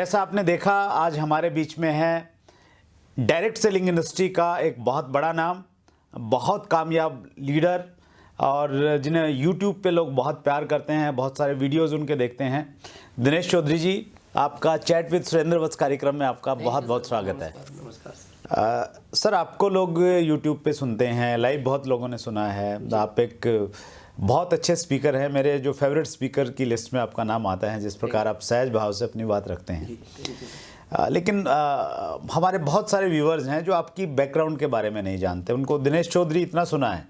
जैसा आपने देखा, आज हमारे बीच में है डायरेक्ट सेलिंग इंडस्ट्री का एक बहुत बड़ा नाम, बहुत कामयाब लीडर और जिन्हें यूट्यूब पे लोग बहुत प्यार करते हैं, बहुत सारे वीडियोस उनके देखते हैं। दिनेश चौधरी जी, आपका चैट विद सुरेंद्र वत्स कार्यक्रम में आपका बहुत बहुत स्वागत है। नमस्कार सर, आपको लोग यूट्यूब पे सुनते हैं, लाइव बहुत लोगों ने सुना है। आप एक बहुत अच्छे स्पीकर हैं, मेरे जो फेवरेट स्पीकर की लिस्ट में आपका नाम आता है, जिस प्रकार आप सहज भाव से अपनी बात रखते हैं। लेकिन हमारे बहुत सारे व्यूअर्स हैं जो आपकी बैकग्राउंड के बारे में नहीं जानते। उनको दिनेश चौधरी इतना सुना है,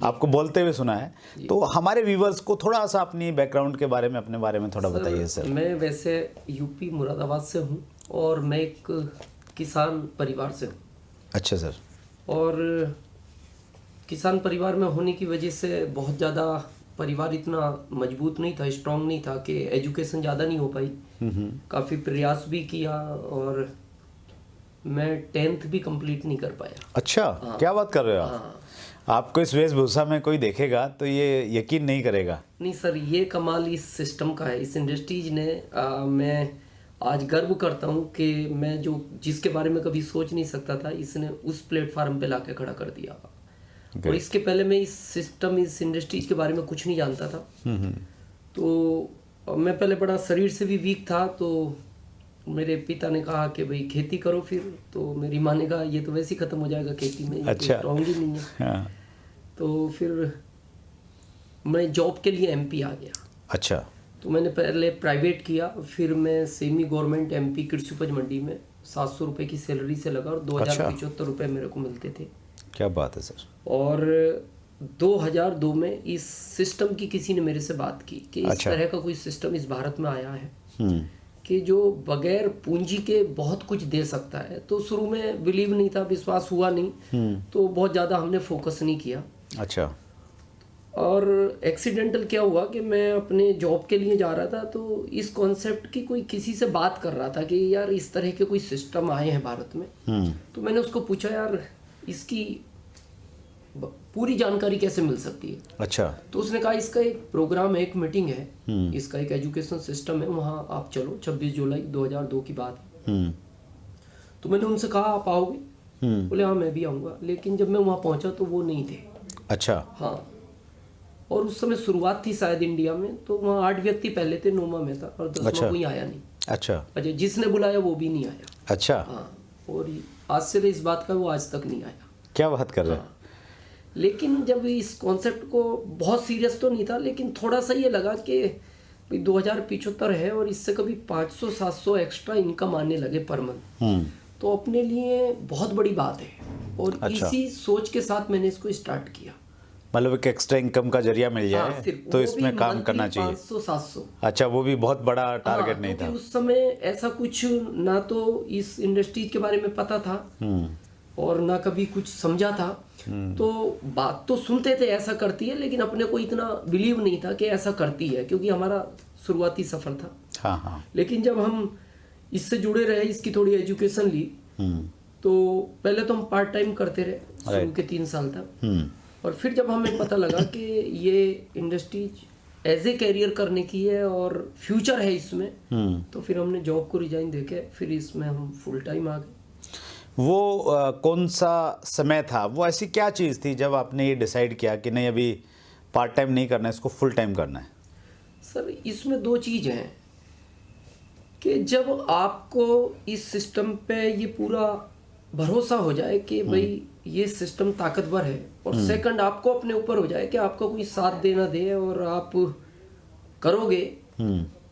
आपको बोलते हुए सुना है, तो हमारे व्यूअर्स को थोड़ा सा अपनी बैकग्राउंड के बारे में, अपने बारे में थोड़ा बताइए सर। मैं वैसे यूपी मुरादाबाद से हूँ और मैं एक किसान परिवार से हूँ। अच्छा सर। और किसान परिवार में होने की वजह से बहुत ज़्यादा परिवार इतना मजबूत नहीं था, स्ट्रांग नहीं था कि एजुकेशन ज़्यादा नहीं हो पाई। काफ़ी प्रयास भी किया और मैं 10th भी कंप्लीट नहीं कर पाया। अच्छा, हाँ। क्या बात कर रहे हो आप? हाँ। आपको इस वेशभूषा में कोई देखेगा तो ये यकीन नहीं करेगा। नहीं सर, ये कमाल इस सिस्टम का है, इस इंडस्ट्रीज ने। मैं आज गर्व करता हूँ कि मैं जिसके बारे में कभी सोच नहीं सकता था, इसने उस प्लेटफार्म पे लाके खड़ा कर दिया। और इसके पहले मैं इस सिस्टम, इस इंडस्ट्रीज के बारे में कुछ नहीं जानता था। तो मैं पहले बड़ा शरीर से भी वीक था, तो मेरे पिता ने कहा कि भाई खेती करो फिर। तो मेरी माँ ने कहा ये तो वैसे ही खत्म हो जाएगा खेती में, अच्छा। स्ट्रॉन्ग ही नहीं है। हाँ। तो फिर मैं जॉब के लिए MP आ गया। अच्छा। तो मैंने पहले प्राइवेट किया, फिर मैं सेमी गवर्नमेंट MP कृषि उपज मंडी में 700 रुपये की सैलरी से लगा और 2075 रुपये मेरे को मिलते थे। क्या बात है सर। और 2002 में इस सिस्टम की किसी ने मेरे से बात की कि इस तरह का कोई सिस्टम इस भारत में आया है कि जो बगैर पूंजी के बहुत कुछ दे सकता है। तो शुरू में बिलीव नहीं था, विश्वास हुआ नहीं, तो बहुत ज़्यादा हमने फोकस नहीं किया। अच्छा। और एक्सीडेंटल क्या हुआ कि मैं अपने जॉब के लिए जा रहा था, तो इस कॉन्सेप्ट की कोई किसी से बात कर रहा था कि यार इस तरह के कोई सिस्टम आए हैं भारत में। तो मैंने उसको पूछा यार इसकी पूरी जानकारी कैसे मिल सकती है। अच्छा। तो उसने कहा इसका एक प्रोग्राम है, एक मीटिंग है, इसका एक एजुकेशन सिस्टम है, वहाँ आप चलो। 26 जुलाई 2002 की बात है। तो मैंने उनसे कहा आप आओगे? बोले हाँ मैं भी आऊँगा। लेकिन जब मैं वहाँ पहुँचा तो वो नहीं थे। अच्छा। हाँ। और उस समय शुरुआत थी शायद इंडिया में, तो वहाँ 8 व्यक्ति पहले थे, 9वां में था और 10वां कोई आया नहीं। अच्छा। अच्छा, जिसने बुलाया वो भी नहीं आया। अच्छा। हाँ। और आश्चर्य इस बात का वो आज तक नहीं आया। क्या बात कर रहे हैं। हाँ। लेकिन जब इस कॉन्सेप्ट को, बहुत सीरियस तो नहीं था, लेकिन थोड़ा सा ये लगा कि 2075 है और इससे कभी 500-700 एक्स्ट्रा इनकम आने लगे पर मंथ, तो अपने लिए बहुत बड़ी बात है। और अच्छा। इसी सोच के साथ मैंने इसको स्टार्ट किया। मतलब एक एक्स्ट्रा इनकम का जरिया मिल जाए तो इसमें काम करना चाहिए। 500-700। अच्छा, वो भी बहुत बड़ा टारगेट नहीं था। उस समय ऐसा कुछ ना तो इस इंडस्ट्री के बारे में पता था और ना कभी कुछ समझा था। तो बात तो सुनते थे ऐसा करती है, लेकिन अपने को इतना बिलीव नहीं था कि ऐसा करती है, क्योंकि हमारा शुरुआती सफर था। हाँ हाँ। लेकिन जब हम इससे जुड़े रहे, इसकी थोड़ी एजुकेशन ली, तो पहले तो हम पार्ट टाइम करते रहे शुरू के 3 साल तक। और फिर जब हमें पता लगा कि ये इंडस्ट्री एज ए कैरियर करने की है और फ्यूचर है इसमें, तो फिर हमने जॉब को रिजाइन देके फिर इसमें हम फुल टाइम आ गए। वो कौन सा समय था, वो ऐसी क्या चीज़ थी जब आपने ये डिसाइड किया कि नहीं अभी पार्ट टाइम नहीं करना है, इसको फुल टाइम करना है? सर, इसमें 2 चीज़ हैं कि जब आपको इस सिस्टम पे ये पूरा भरोसा हो जाए कि भाई ये सिस्टम ताकतवर है, और सेकंड आपको अपने ऊपर हो जाए कि आपका कोई साथ देना दे और आप करोगे,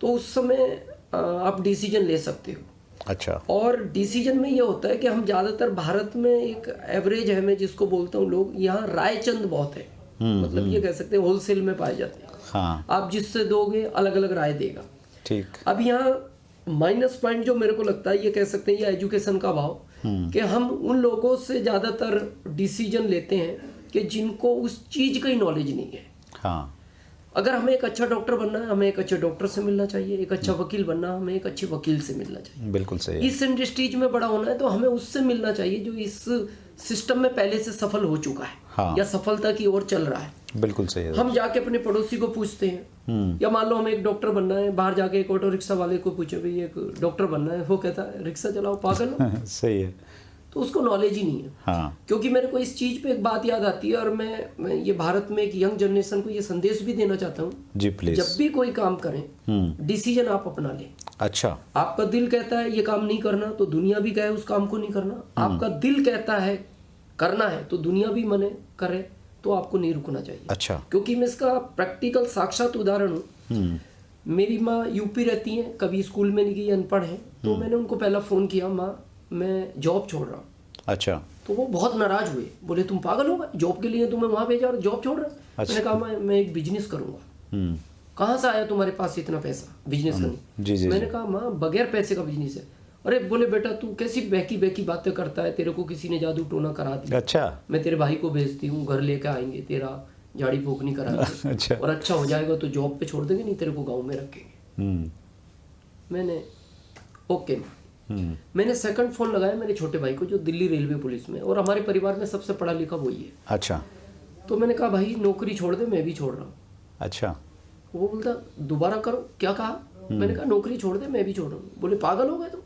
तो उस समय आप डिसीजन ले सकते हो। अच्छा। और डिसीजन में ये होता है कि हम ज़्यादातर भारत में एक एवरेज है, मैं जिसको बोलता हूँ, लोग यहाँ रायचंद बहुत है। मतलब ये कह सकते हैं होलसेल में पाए जाते हैं। हाँ। आप जिससे दोगे अलग अलग राय देगा। ठीक। अब यहाँ माइनस पॉइंट जो मेरे को लगता है, ये कह सकते हैं ये एजुकेशन का भाव, कि हम उन लोगों से ज़्यादातर डिसीजन लेते हैं कि जिनको उस चीज़ का ही नॉलेज नहीं है। हाँ। अगर हमें एक अच्छा डॉक्टर बनना है, हमें एक अच्छे डॉक्टर से मिलना चाहिए। एक अच्छा वकील बनना, हमें एक अच्छे वकील से मिलना चाहिए। बिल्कुल सही। इस इंडस्ट्रीज में बड़ा होना है तो हमें उससे मिलना चाहिए जो इस सिस्टम में पहले से सफल हो चुका है। हाँ। या सफलता की ओर चल रहा है। बिल्कुल सही है। हम जाके अपने पड़ोसी को पूछते हैं, या मान लो हमें एक डॉक्टर बनना है, बाहर जाके एक ऑटो रिक्शा वाले को पूछे भाई एक डॉक्टर बनना है, वो कहता है रिक्शा चलाओ पागल हो। सही है। तो उसको नॉलेज ही नहीं है। हाँ क्योंकि मेरे को इस चीज पे एक बात याद आती है, और मैं ये भारत में एक यंग जनरेशन को ये संदेश भी देना चाहता हूँ, जी प्लीज। जब भी कोई काम करें डिसीजन आप अपना लें। अच्छा। आपका दिल कहता है ये काम नहीं करना, तो दुनिया भी कहे उस काम को नहीं करना। आपका दिल कहता है करना है, तो दुनिया भी मने करे, तो आपको नहीं रुकना चाहिए। अच्छा। क्योंकि मैं इसका प्रैक्टिकल साक्षात उदाहरण हूँ। मेरी माँ यूपी रहती हैं, कभी स्कूल में नहीं गई, अनपढ़ हैं, तो मैंने उनको पहला फ़ोन किया, माँ मैं जॉब छोड़ रहा हूँ। अच्छा। तो वो बहुत नाराज हुए, बोले तुम पागल हो गए, जॉब के लिए तुम्हें वहाँ भेजा और जॉब छोड़ रहा है। अच्छा। मैंने कहा मैं एक बिजनेस करूँगा। कहाँ से आया तुम्हारे पास इतना पैसा बिजनेस करने? जी जी। मैंने कहा माँ बगैर पैसे का बिजनेस है। अरे बोले बेटा तू कैसी बहकी बहकी बातें करता है, तेरे को किसी ने जादू टोना करा दिया। अच्छा। मैं तेरे भाई को भेजती हूँ, घर लेकर आएंगे, तेरा झाड़ी फूकनी कराएंगे। अच्छा। और अच्छा हो जाएगा तो जॉब पे छोड़ देंगे, नहीं तेरे को गाँव में रखेंगे। मैंने ओके माँ। मैंने सेकंड फोन लगाया मेरे छोटे भाई को जो दिल्ली रेलवे पुलिस में, और हमारे परिवार में सबसे पढ़ा लिखा वही है। अच्छा। तो मैंने कहा भाई नौकरी छोड़ दे, मैं भी छोड़ रहा हूँ। अच्छा। वो बोलता दोबारा करो, क्या कहा? मैंने कहा नौकरी छोड़ दे, मैं भी छोड़ रहा हूँ। बोले पागल हो गए तुम?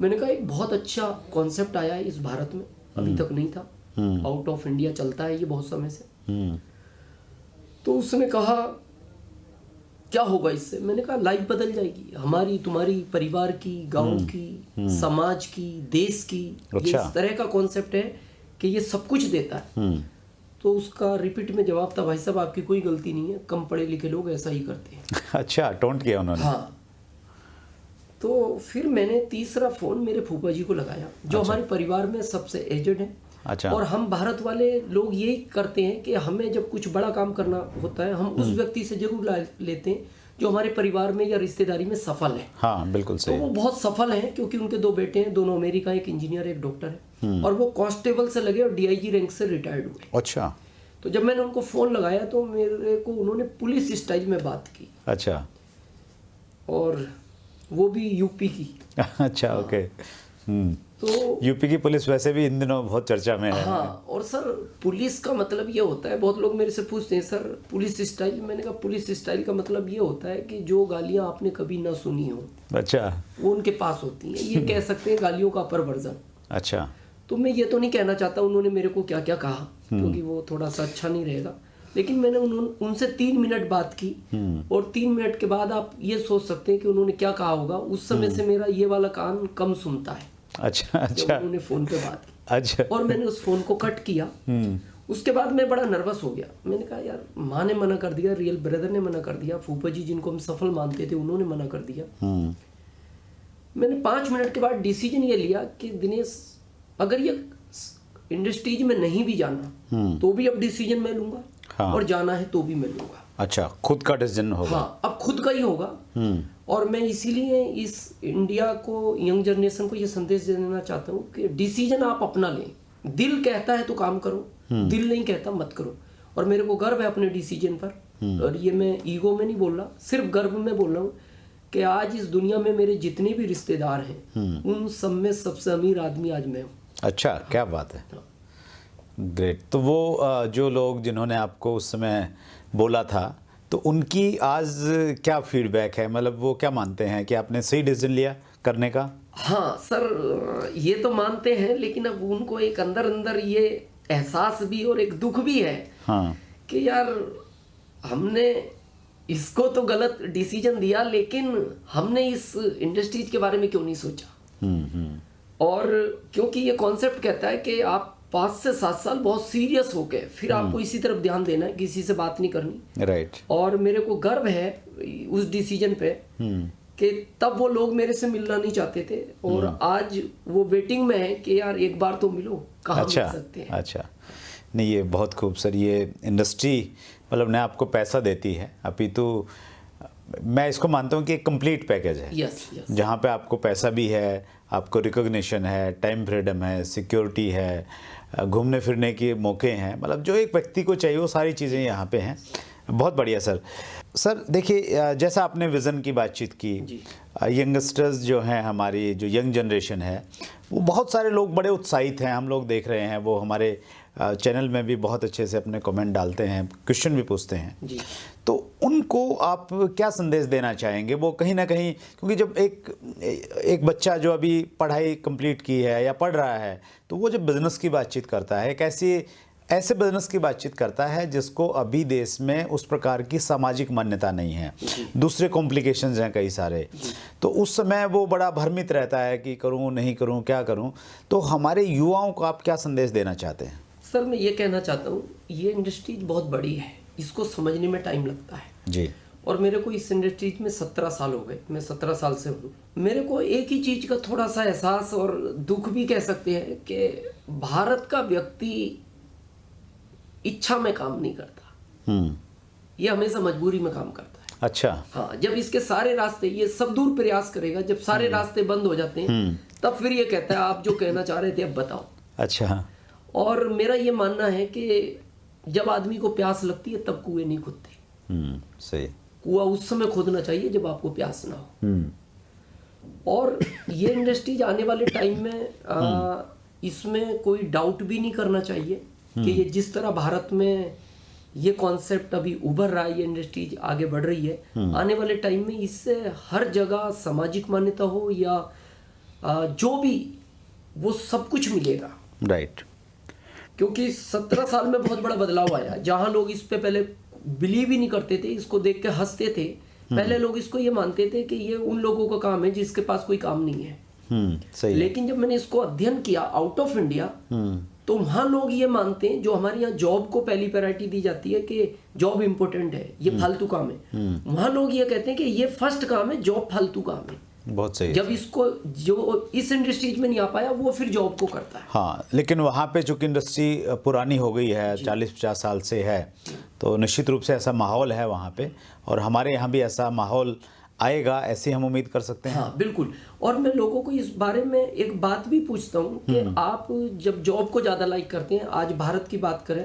मैंने कहा एक बहुत अच्छा कॉन्सेप्ट आया है इस भारत में, अभी तक नहीं था, आउट ऑफ इंडिया चलता है ये बहुत समय से। तो उसने कहा क्या होगा इससे? मैंने कहा लाइफ बदल जाएगी हमारी, तुम्हारी, परिवार की, गांव की, समाज की, देश की। ये इस तरह का कॉन्सेप्ट है कि ये सब कुछ देता है। तो उसका रिपीट में जवाब था, भाई साहब आपकी कोई गलती नहीं है, कम पढ़े लिखे लोग ऐसा ही करते हैं। अच्छा, टोंट किया उन्होंने। हाँ। तो फिर मैंने तीसरा फोन मेरे फूफा जी को लगाया, जो हमारे परिवार में सबसे एजेड है। अच्छा। और हम भारत वाले लोग यही करते हैं कि हमें जब कुछ बड़ा काम करना होता है, हम उस व्यक्ति से जरूर लेते हैं जो हमारे परिवार में या रिश्तेदारी में सफल है। हाँ बिल्कुल तो सही। वो बहुत सफल हैं, क्योंकि उनके 2 बेटे हैं, दोनों अमेरिका, एक इंजीनियर एक डॉक्टर है, और वो कांस्टेबल से लगे और डीआईजी रैंक से रिटायर्ड हुए। अच्छा। तो जब मैंने उनको फोन लगाया तो मेरे को उन्होंने पुलिस स्टाइल में बात की। अच्छा। और वो भी यूपी की। अच्छा। ओके। तो यूपी की पुलिस वैसे भी इन दिनों बहुत चर्चा में है। हाँ, और सर पुलिस का मतलब ये होता है, बहुत लोग मेरे से पूछते हैं सर पुलिस स्टाइल। मैंने कहा पुलिस स्टाइल का मतलब ये होता है कि जो गालियां आपने कभी ना सुनी हो, अच्छा, वो उनके पास होती हैं। ये कह सकते हैं गालियों का अपर वर्जन। अच्छा। तो मैं ये तो नहीं कहना चाहता उन्होंने मेरे को क्या क्या कहा, क्योंकि वो थोड़ा सा अच्छा नहीं रहेगा, लेकिन मैंने उनसे 3 मिनट बात की। और 3 मिनट के बाद आप ये सोच सकते हैं कि उन्होंने क्या कहा होगा। उस समय से मेरा ये वाला कान कम सुनता है। अच्छा। जब अच्छा। उन्होंने फोन पे बात की, अच्छा। और मैंने उस फोन को कट किया। उसके बाद मैं बड़ा नर्वस हो गया। मैंने कहा यार माँ ने मना कर दिया, रियल ब्रदर ने मना कर दिया, फूफा जी जिनको हम सफल मानते थे उन्होंने मना कर दिया। मैंने 5 मिनट के बाद डिसीजन ये लिया कि दिनेश अगर ये इंडस्ट्रीज में नहीं भी जाना तो भी अब डिसीजन मैं लूंगा। हाँ। और जाना है तो भी मैं लूंगा। अच्छा, खुद का डिसीजन होगा। हाँ, अब खुद का ही होगा। और मैं इसीलिए इस इंडिया को, यंग जनरेशन को ये संदेश देना चाहता हूँ कि डिसीजन आप अपना लें। दिल कहता है तो काम करो, दिल नहीं कहता मत करो। और मेरे को गर्व है अपने डिसीजन पर, और ये मैं ईगो में नहीं बोल रहा, सिर्फ गर्व में बोल रहा हूँ कि आज इस दुनिया में मेरे जितने भी रिश्तेदार हैं उन सब में सबसे अमीर आदमी आज मैं हूँ। अच्छा, क्या बात है, ग्रेट। तो वो जो लोग जिन्होंने आपको उस समय बोला था, तो उनकी आज क्या फीडबैक है? मतलब वो क्या मानते हैं कि आपने सही डिसीजन लिया करने का? हाँ सर, ये तो मानते हैं, लेकिन अब उनको एक अंदर अंदर ये एहसास भी और एक दुख भी है। हाँ। कि यार हमने इसको तो गलत डिसीजन दिया, लेकिन हमने इस इंडस्ट्रीज के बारे में क्यों नहीं सोचा। और क्योंकि ये कॉन्सेप्ट कहता है कि आप 5 से 7 साल बहुत सीरियस होके फिर आपको इसी तरफ ध्यान देना है, किसी से बात नहीं करनी। राइट। और मेरे को गर्व है उस डिसीजन पे कि तब वो लोग मेरे से मिलना नहीं चाहते थे, और आज वो वेटिंग में है कि यार एक बार तो मिलो, कहाँ मिल सकते हैं। अच्छा, नहीं ये बहुत खूब सर। ये इंडस्ट्री मतलब न आपको पैसा देती है, अभी तो मैं इसको मानता हूँ कि एक कंप्लीट पैकेज है। Yes, yes. जहाँ पे आपको पैसा भी है, आपको रिकॉग्निशन है, टाइम फ्रीडम है, सिक्योरिटी है, घूमने फिरने के मौके हैं, मतलब जो एक व्यक्ति को चाहिए वो सारी चीज़ें यहाँ पे हैं। बहुत बढ़िया सर। सर देखिए, जैसा आपने विज़न की बातचीत की, यंगस्टर्स जो हैं, हमारी जो यंग जनरेशन है, वो बहुत सारे लोग बड़े उत्साहित हैं, हम लोग देख रहे हैं। वो हमारे चैनल में भी बहुत अच्छे से अपने कमेंट डालते हैं, क्वेश्चन भी पूछते हैं जी। तो उनको आप क्या संदेश देना चाहेंगे? वो कहीं ना कहीं, क्योंकि जब एक बच्चा जो अभी पढ़ाई कंप्लीट की है या पढ़ रहा है, तो वो जब बिज़नेस की बातचीत करता है, ऐसे बिजनेस की बातचीत करता है जिसको अभी देश में उस प्रकार की सामाजिक मान्यता नहीं है, दूसरे कॉम्प्लिकेशंस हैं कई सारे, तो उस समय वो बड़ा भ्रमित रहता है कि करूं नहीं करूं, क्या करूं। तो हमारे युवाओं को आप क्या संदेश देना चाहते हैं? सर मैं ये कहना चाहता हूँ, ये इंडस्ट्री बहुत बड़ी है, इसको समझने में टाइम लगता है जी। और मेरे को इस इंडस्ट्री में 17 साल हो गए, मैं 17 साल से हूँ। मेरे को एक ही चीज़ का थोड़ा सा एहसास और दुख भी कह सकते हैं कि भारत का व्यक्ति इच्छा में काम नहीं करता, ये हमेशा मजबूरी में काम करता है। अच्छा। हाँ, जब इसके सारे रास्ते, ये सब दूर प्रयास करेगा, जब सारे रास्ते बंद हो जाते हैं तब फिर ये कहता है आप जो कहना चाह रहे थे अब बताओ। अच्छा। और मेरा ये मानना है कि जब आदमी को प्यास लगती है तब कुएं नहीं खुदते। सही। कुआं उस समय खोदना चाहिए जब आपको प्यास ना हो। और ये इंडस्ट्रीज आने वाले टाइम में इसमें कोई डाउट भी नहीं करना चाहिए कि ये जिस तरह भारत में ये कॉन्सेप्ट अभी उभर रहा है, ये इंडस्ट्रीज आगे बढ़ रही है, आने वाले टाइम में इससे हर जगह सामाजिक मान्यता हो या जो भी, वो सब कुछ मिलेगा। राइट। क्योंकि 17 साल में बहुत बड़ा बदलाव आया। जहां लोग इस पे पहले बिलीव ही नहीं करते थे, इसको देख के हंसते थे, पहले लोग इसको ये मानते थे कि ये उन लोगों का काम है जिसके पास कोई काम नहीं है। सही। लेकिन जब मैंने इसको अध्ययन किया आउट ऑफ इंडिया, तो वहां लोग ये मानते हैं, जो हमारे यहाँ जॉब को पहली प्रायोरिटी दी जाती है कि जॉब इंपॉर्टेंट है, ये फालतू काम है, वहां लोग ये कहते हैं कि ये फर्स्ट काम है, जॉब फालतू काम है। बहुत सही। जब इसको जो इस इंडस्ट्रीज में नहीं आ पाया वो फिर जॉब को करता है। हाँ, लेकिन वहाँ पे चूंकि इंडस्ट्री पुरानी हो गई है, 40-50 साल से है, तो निश्चित रूप से ऐसा माहौल है वहाँ पे, और हमारे यहाँ भी ऐसा माहौल आएगा, ऐसी हम उम्मीद कर सकते हैं। हाँ बिल्कुल। और मैं लोगों को इस बारे में एक बात भी पूछता हूँ कि आप जब जॉब को ज़्यादा लाइक करते हैं, आज भारत की बात करें,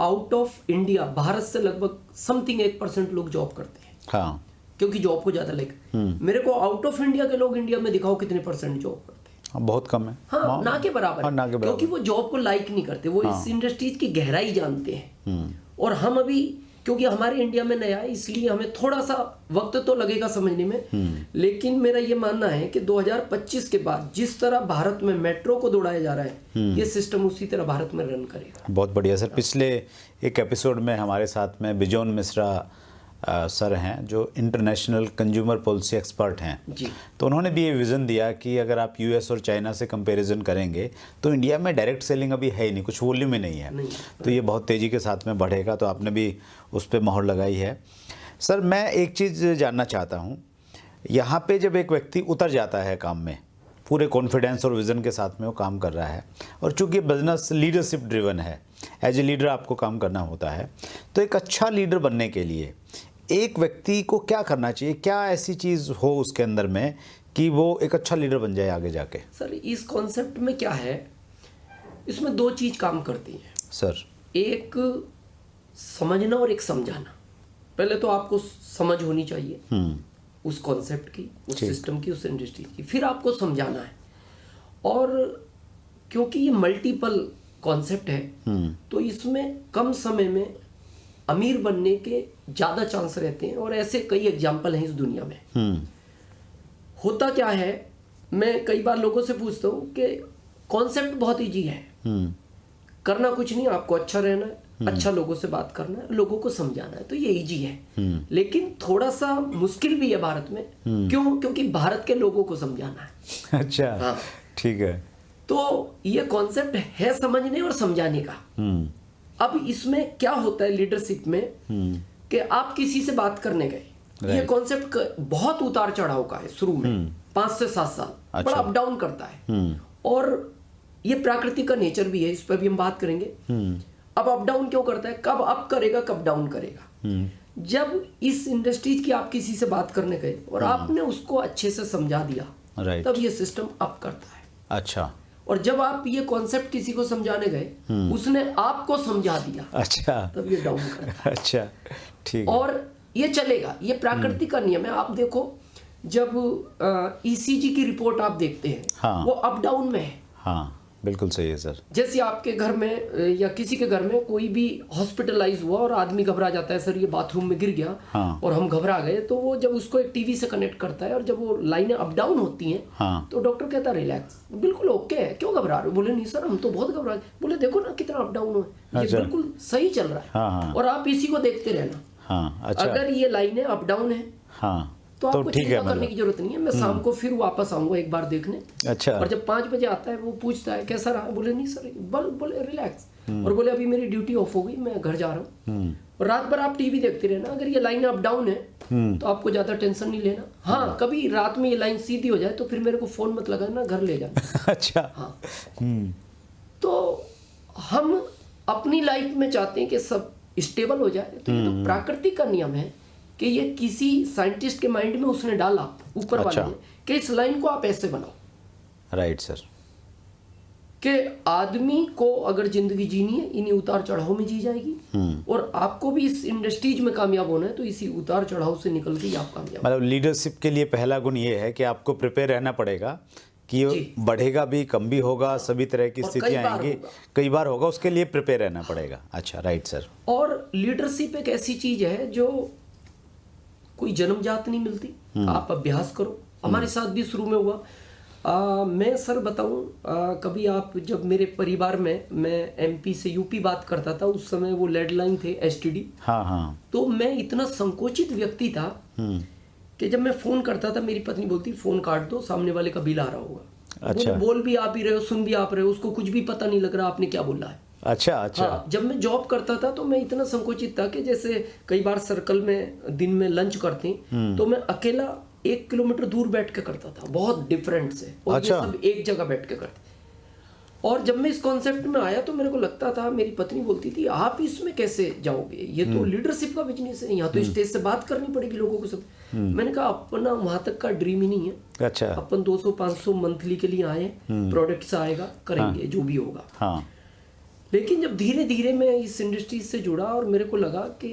आउट ऑफ इंडिया भारत से लगभग समथिंग 1% लोग जॉब करते हैं। हाँ, क्योंकि जॉब को ज़्यादा लाइक, मेरे को आउट ऑफ इंडिया के लोग इंडिया में दिखाओ कितने परसेंट जॉब करते हैं। हाँ, बहुत कम है। हाँ, ना के बराबर। हाँ, ना के बराबर। क्योंकि वो जॉब को लाइक नहीं करते, वो इस इंडस्ट्रीज की गहराई जानते हैं। और हम अभी, क्योंकि हमारे इंडिया में नया है, इसलिए हमें थोड़ा सा वक्त तो लगेगा समझने में। लेकिन मेरा ये मानना है कि 2025 के बाद जिस तरह भारत में मेट्रो को दौड़ाया जा रहा है, ये सिस्टम उसी तरह भारत में रन करेगा। बहुत बढ़िया सर। पिछले एक एपिसोड में हमारे साथ में बिजोन मिश्रा सर हैं, जो इंटरनेशनल कंज्यूमर पॉलिसी एक्सपर्ट हैं जी। तो उन्होंने भी ये विज़न दिया कि अगर आप यूएस और चाइना से कंपैरिजन करेंगे तो इंडिया में डायरेक्ट सेलिंग अभी है ही नहीं, कुछ वॉल्यूम ही नहीं है, तो ये बहुत तेज़ी के साथ में बढ़ेगा। तो आपने भी उस पर मोहर लगाई है। सर मैं एक चीज़ जानना चाहता हूँ, यहाँ पे जब एक व्यक्ति उतर जाता है काम में, पूरे कॉन्फिडेंस और विज़न के साथ में वो काम कर रहा है, और चूँकि बिजनेस लीडरशिप ड्रिवन है, एज ए लीडर आपको काम करना होता है, तो एक अच्छा लीडर बनने के लिए एक व्यक्ति को क्या करना चाहिए? क्या ऐसी चीज़ हो उसके अंदर में कि वो एक अच्छा लीडर बन जाए आगे जाके? सर इस कॉन्सेप्ट में क्या है, इसमें दो चीज़ काम करती हैं सर। एक समझना और एक समझाना। पहले तो आपको समझ होनी चाहिए उस कॉन्सेप्ट की, उस सिस्टम की, उस इंडस्ट्री की, फिर आपको समझाना है। और क्योंकि ये मल्टीपल कॉन्सेप्ट है, तो इसमें कम समय में अमीर बनने के ज़्यादा चांस रहते हैं, और ऐसे कई एग्जाम्पल हैं इस दुनिया में। होता क्या है, मैं कई बार लोगों से पूछता हूँ कि कॉन्सेप्ट बहुत ईजी है, करना कुछ नहीं, आपको अच्छा रहना है, अच्छा लोगों से बात करना है, लोगों को समझाना है, तो ये इजी है। लेकिन थोड़ा सा मुश्किल भी है भारत में। क्यों? क्योंकि भारत के लोगों को समझाना है। अच्छा। हाँ। ठीक है। तो ये कॉन्सेप्ट है समझने और समझाने का। अब इसमें क्या होता है लीडरशिप में कि आप किसी से बात करने गए, ये कॉन्सेप्ट बहुत उतार चढ़ाव का है शुरू में, 5 से 7 साल, बड़ा अप डाउन करता है, और ये प्राकृतिक का नेचर भी है, इस पर भी हम बात करेंगे। अब अप डाउन क्यों करता है, कब अप करेगा कब डाउन करेगा। जब इस इंडस्ट्रीज की आप किसी से बात करने गए और आपने उसको अच्छे से समझा दिया, तब ये सिस्टम अप करता है। अच्छा। और जब आप ये कॉन्सेप्ट किसी को समझाने गए, उसने आपको समझा दिया, अच्छा, तब ये डाउन करता है। अच्छा, ठीक। और ये चलेगा, ये प्राकृतिक का नियम है। आप देखो जब ईसीजी की रिपोर्ट आप देखते हैं, हाँ। वो अप डाउन में है। हाँ बिल्कुल सही है सर। जैसे आपके घर में या किसी के घर में कोई भी हॉस्पिटलाइज हुआ और आदमी घबरा जाता है, सर ये बाथरूम में गिर गया, हाँ। और हम घबरा गए, तो वो जब उसको एक टीवी से कनेक्ट करता है और जब वो लाइनें अप डाउन होती हैं, हाँ। तो डॉक्टर कहता है रिलैक्स, बिल्कुल ओके है, क्यों घबरा रहे हो? बोले नहीं सर हम तो बहुत घबरा गए। बोले देखो ना कितना अप डाउन हो, ये अच्छा। बिल्कुल सही चल रहा है। हाँ। और आप इसी को देखते रहना। हाँ अच्छा। अगर ये लाइनें अप डाउन है हाँ तो आपको ठीक चिंता है करने मतलब। की जरूरत नहीं है। मैं शाम को फिर वापस आऊंगा एक बार देखने। अच्छा। और जब 5 बजे आता है वो पूछता है कैसा रहा, बोले नहीं सर, बोले रिलैक्स, और बोले अभी मेरी ड्यूटी ऑफ हो गई, मैं घर जा रहा हूँ। और रात भर आप टीवी देखते रहना। अगर ये लाइन अप डाउन है तो आपको ज्यादा टेंशन नहीं लेना। हाँ, कभी रात में ये लाइन सीधी हो जाए तो फिर मेरे को फोन मत लगाना, घर ले जाना। अच्छा। हाँ। तो हम अपनी लाइफ में चाहते हैं कि सब स्टेबल हो जाए, तो ये तो प्राकृतिक का नियम है कि ये किसी साइंटिस्ट के माइंड में उसने डाला ऊपर अच्छा। वाले ने कि इस लाइन को आप ऐसे बनाओ राइट सर। कि आदमी को अगर जिंदगी जीनी है इन्हीं उतार चढ़ाव में जी जाएगी, और आपको भी इस इंडस्ट्रीज में कामयाब होना है तो इसी उतार चढ़ाव से निकल के ही आप कामयाब। मतलब लीडरशिप के लिए पहला गुण ये है कि आपको प्रिपेयर रहना पड़ेगा कि बढ़ेगा भी, कम भी होगा, सभी तरह की स्थितियां आएंगी, कई बार होगा, उसके लिए प्रिपेयर रहना पड़ेगा। अच्छा राइट सर। और लीडरशिप एक ऐसी चीज है जो कोई जन्मजात नहीं मिलती, आप अभ्यास करो। हमारे साथ भी शुरू में हुआ। मैं सर बताऊं, कभी आप जब मेरे परिवार में, मैं एमपी से यूपी बात करता था, उस समय वो लैंडलाइन थे एसटीडी। हाँ हाँ। तो मैं इतना संकोचित व्यक्ति था कि जब मैं फोन करता था मेरी पत्नी बोलती फोन काट दो, सामने वाले का बिल आ रहा होगा। अच्छा। बोल भी आप ही रहे हो, सुन भी आप रहे हो, उसको कुछ भी पता नहीं लग रहा आपने क्या बोला है। अच्छा अच्छा। हाँ, जब मैं जॉब करता था तो मैं इतना संकोचित था कि जैसे कई बार सर्कल में दिन में लंच करते तो मैं अकेला 1 किलोमीटर दूर बैठ के करता था, बहुत डिफरेंट से, और अच्छा। ये सब एक जगह बैठ के करते। और जब मैं इस कॉन्सेप्ट में आया तो मेरे को लगता था, मेरी पत्नी बोलती थी आप इसमें कैसे जाओगे, ये तो लीडरशिप का बिजनेस है, यहाँ तो स्टेज से बात करनी पड़ेगी लोगों को सब। मैंने कहा अपना वहां तक का ड्रीम ही नहीं है। अच्छा। अपन 200-500 मंथली के लिए आए, प्रोडक्ट्स आएगा, करेंगे जो भी होगा। हाँ। लेकिन जब धीरे धीरे मैं इस इंडस्ट्री से जुड़ा और मेरे को लगा कि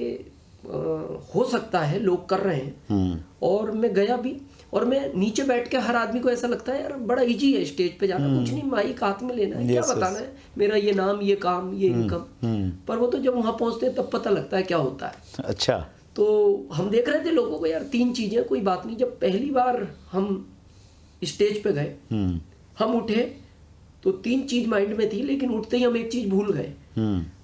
हो सकता है लोग कर रहे हैं, और मैं गया भी, और मैं नीचे बैठ के, हर आदमी को ऐसा लगता है यार बड़ा इजी है स्टेज पे जाना, कुछ नहीं, माइक हाथ में लेना है, क्या बताना है, मेरा ये नाम, ये काम, ये इनकम। पर वो तो जब वहां पहुंचते हैं तब पता लगता है क्या होता है। अच्छा। तो हम देख रहे थे लोगों को, यार 3 चीजें, कोई बात नहीं। जब पहली बार हम स्टेज पे गए, हम उठे तो 3 चीज माइंड में थी, लेकिन उठते ही हम एक चीज भूल गए।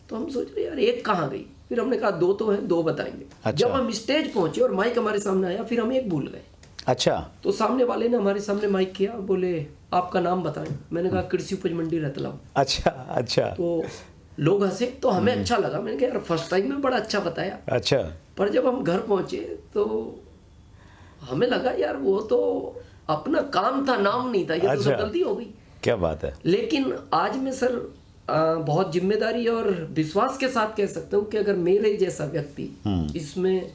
तो हम सोच रहे यार एक कहाँ गई, फिर हमने कहा 2 तो है, 2 बताएंगे। अच्छा। जब हम स्टेज पहुंचे और माइक हमारे सामने आया, फिर हम एक भूल गए। अच्छा। तो सामने वाले ने हमारे सामने माइक किया, बोले आपका नाम बताएं। मैंने कहा कृषि उपज मंडी रतलाम। अच्छा अच्छा। तो लोग हंसे, तो हमें अच्छा लगा। मैंने कहा यार फर्स्ट टाइम में बड़ा अच्छा बताया। अच्छा। पर जब हम घर पहुंचे तो हमें लगा यार वो तो अपना काम था, नाम नहीं था, ये तो सब गलती हो गई। क्या बात है। लेकिन आज मैं सर बहुत जिम्मेदारी और विश्वास के साथ कह सकता हूँ कि अगर मेरे जैसा व्यक्ति इसमें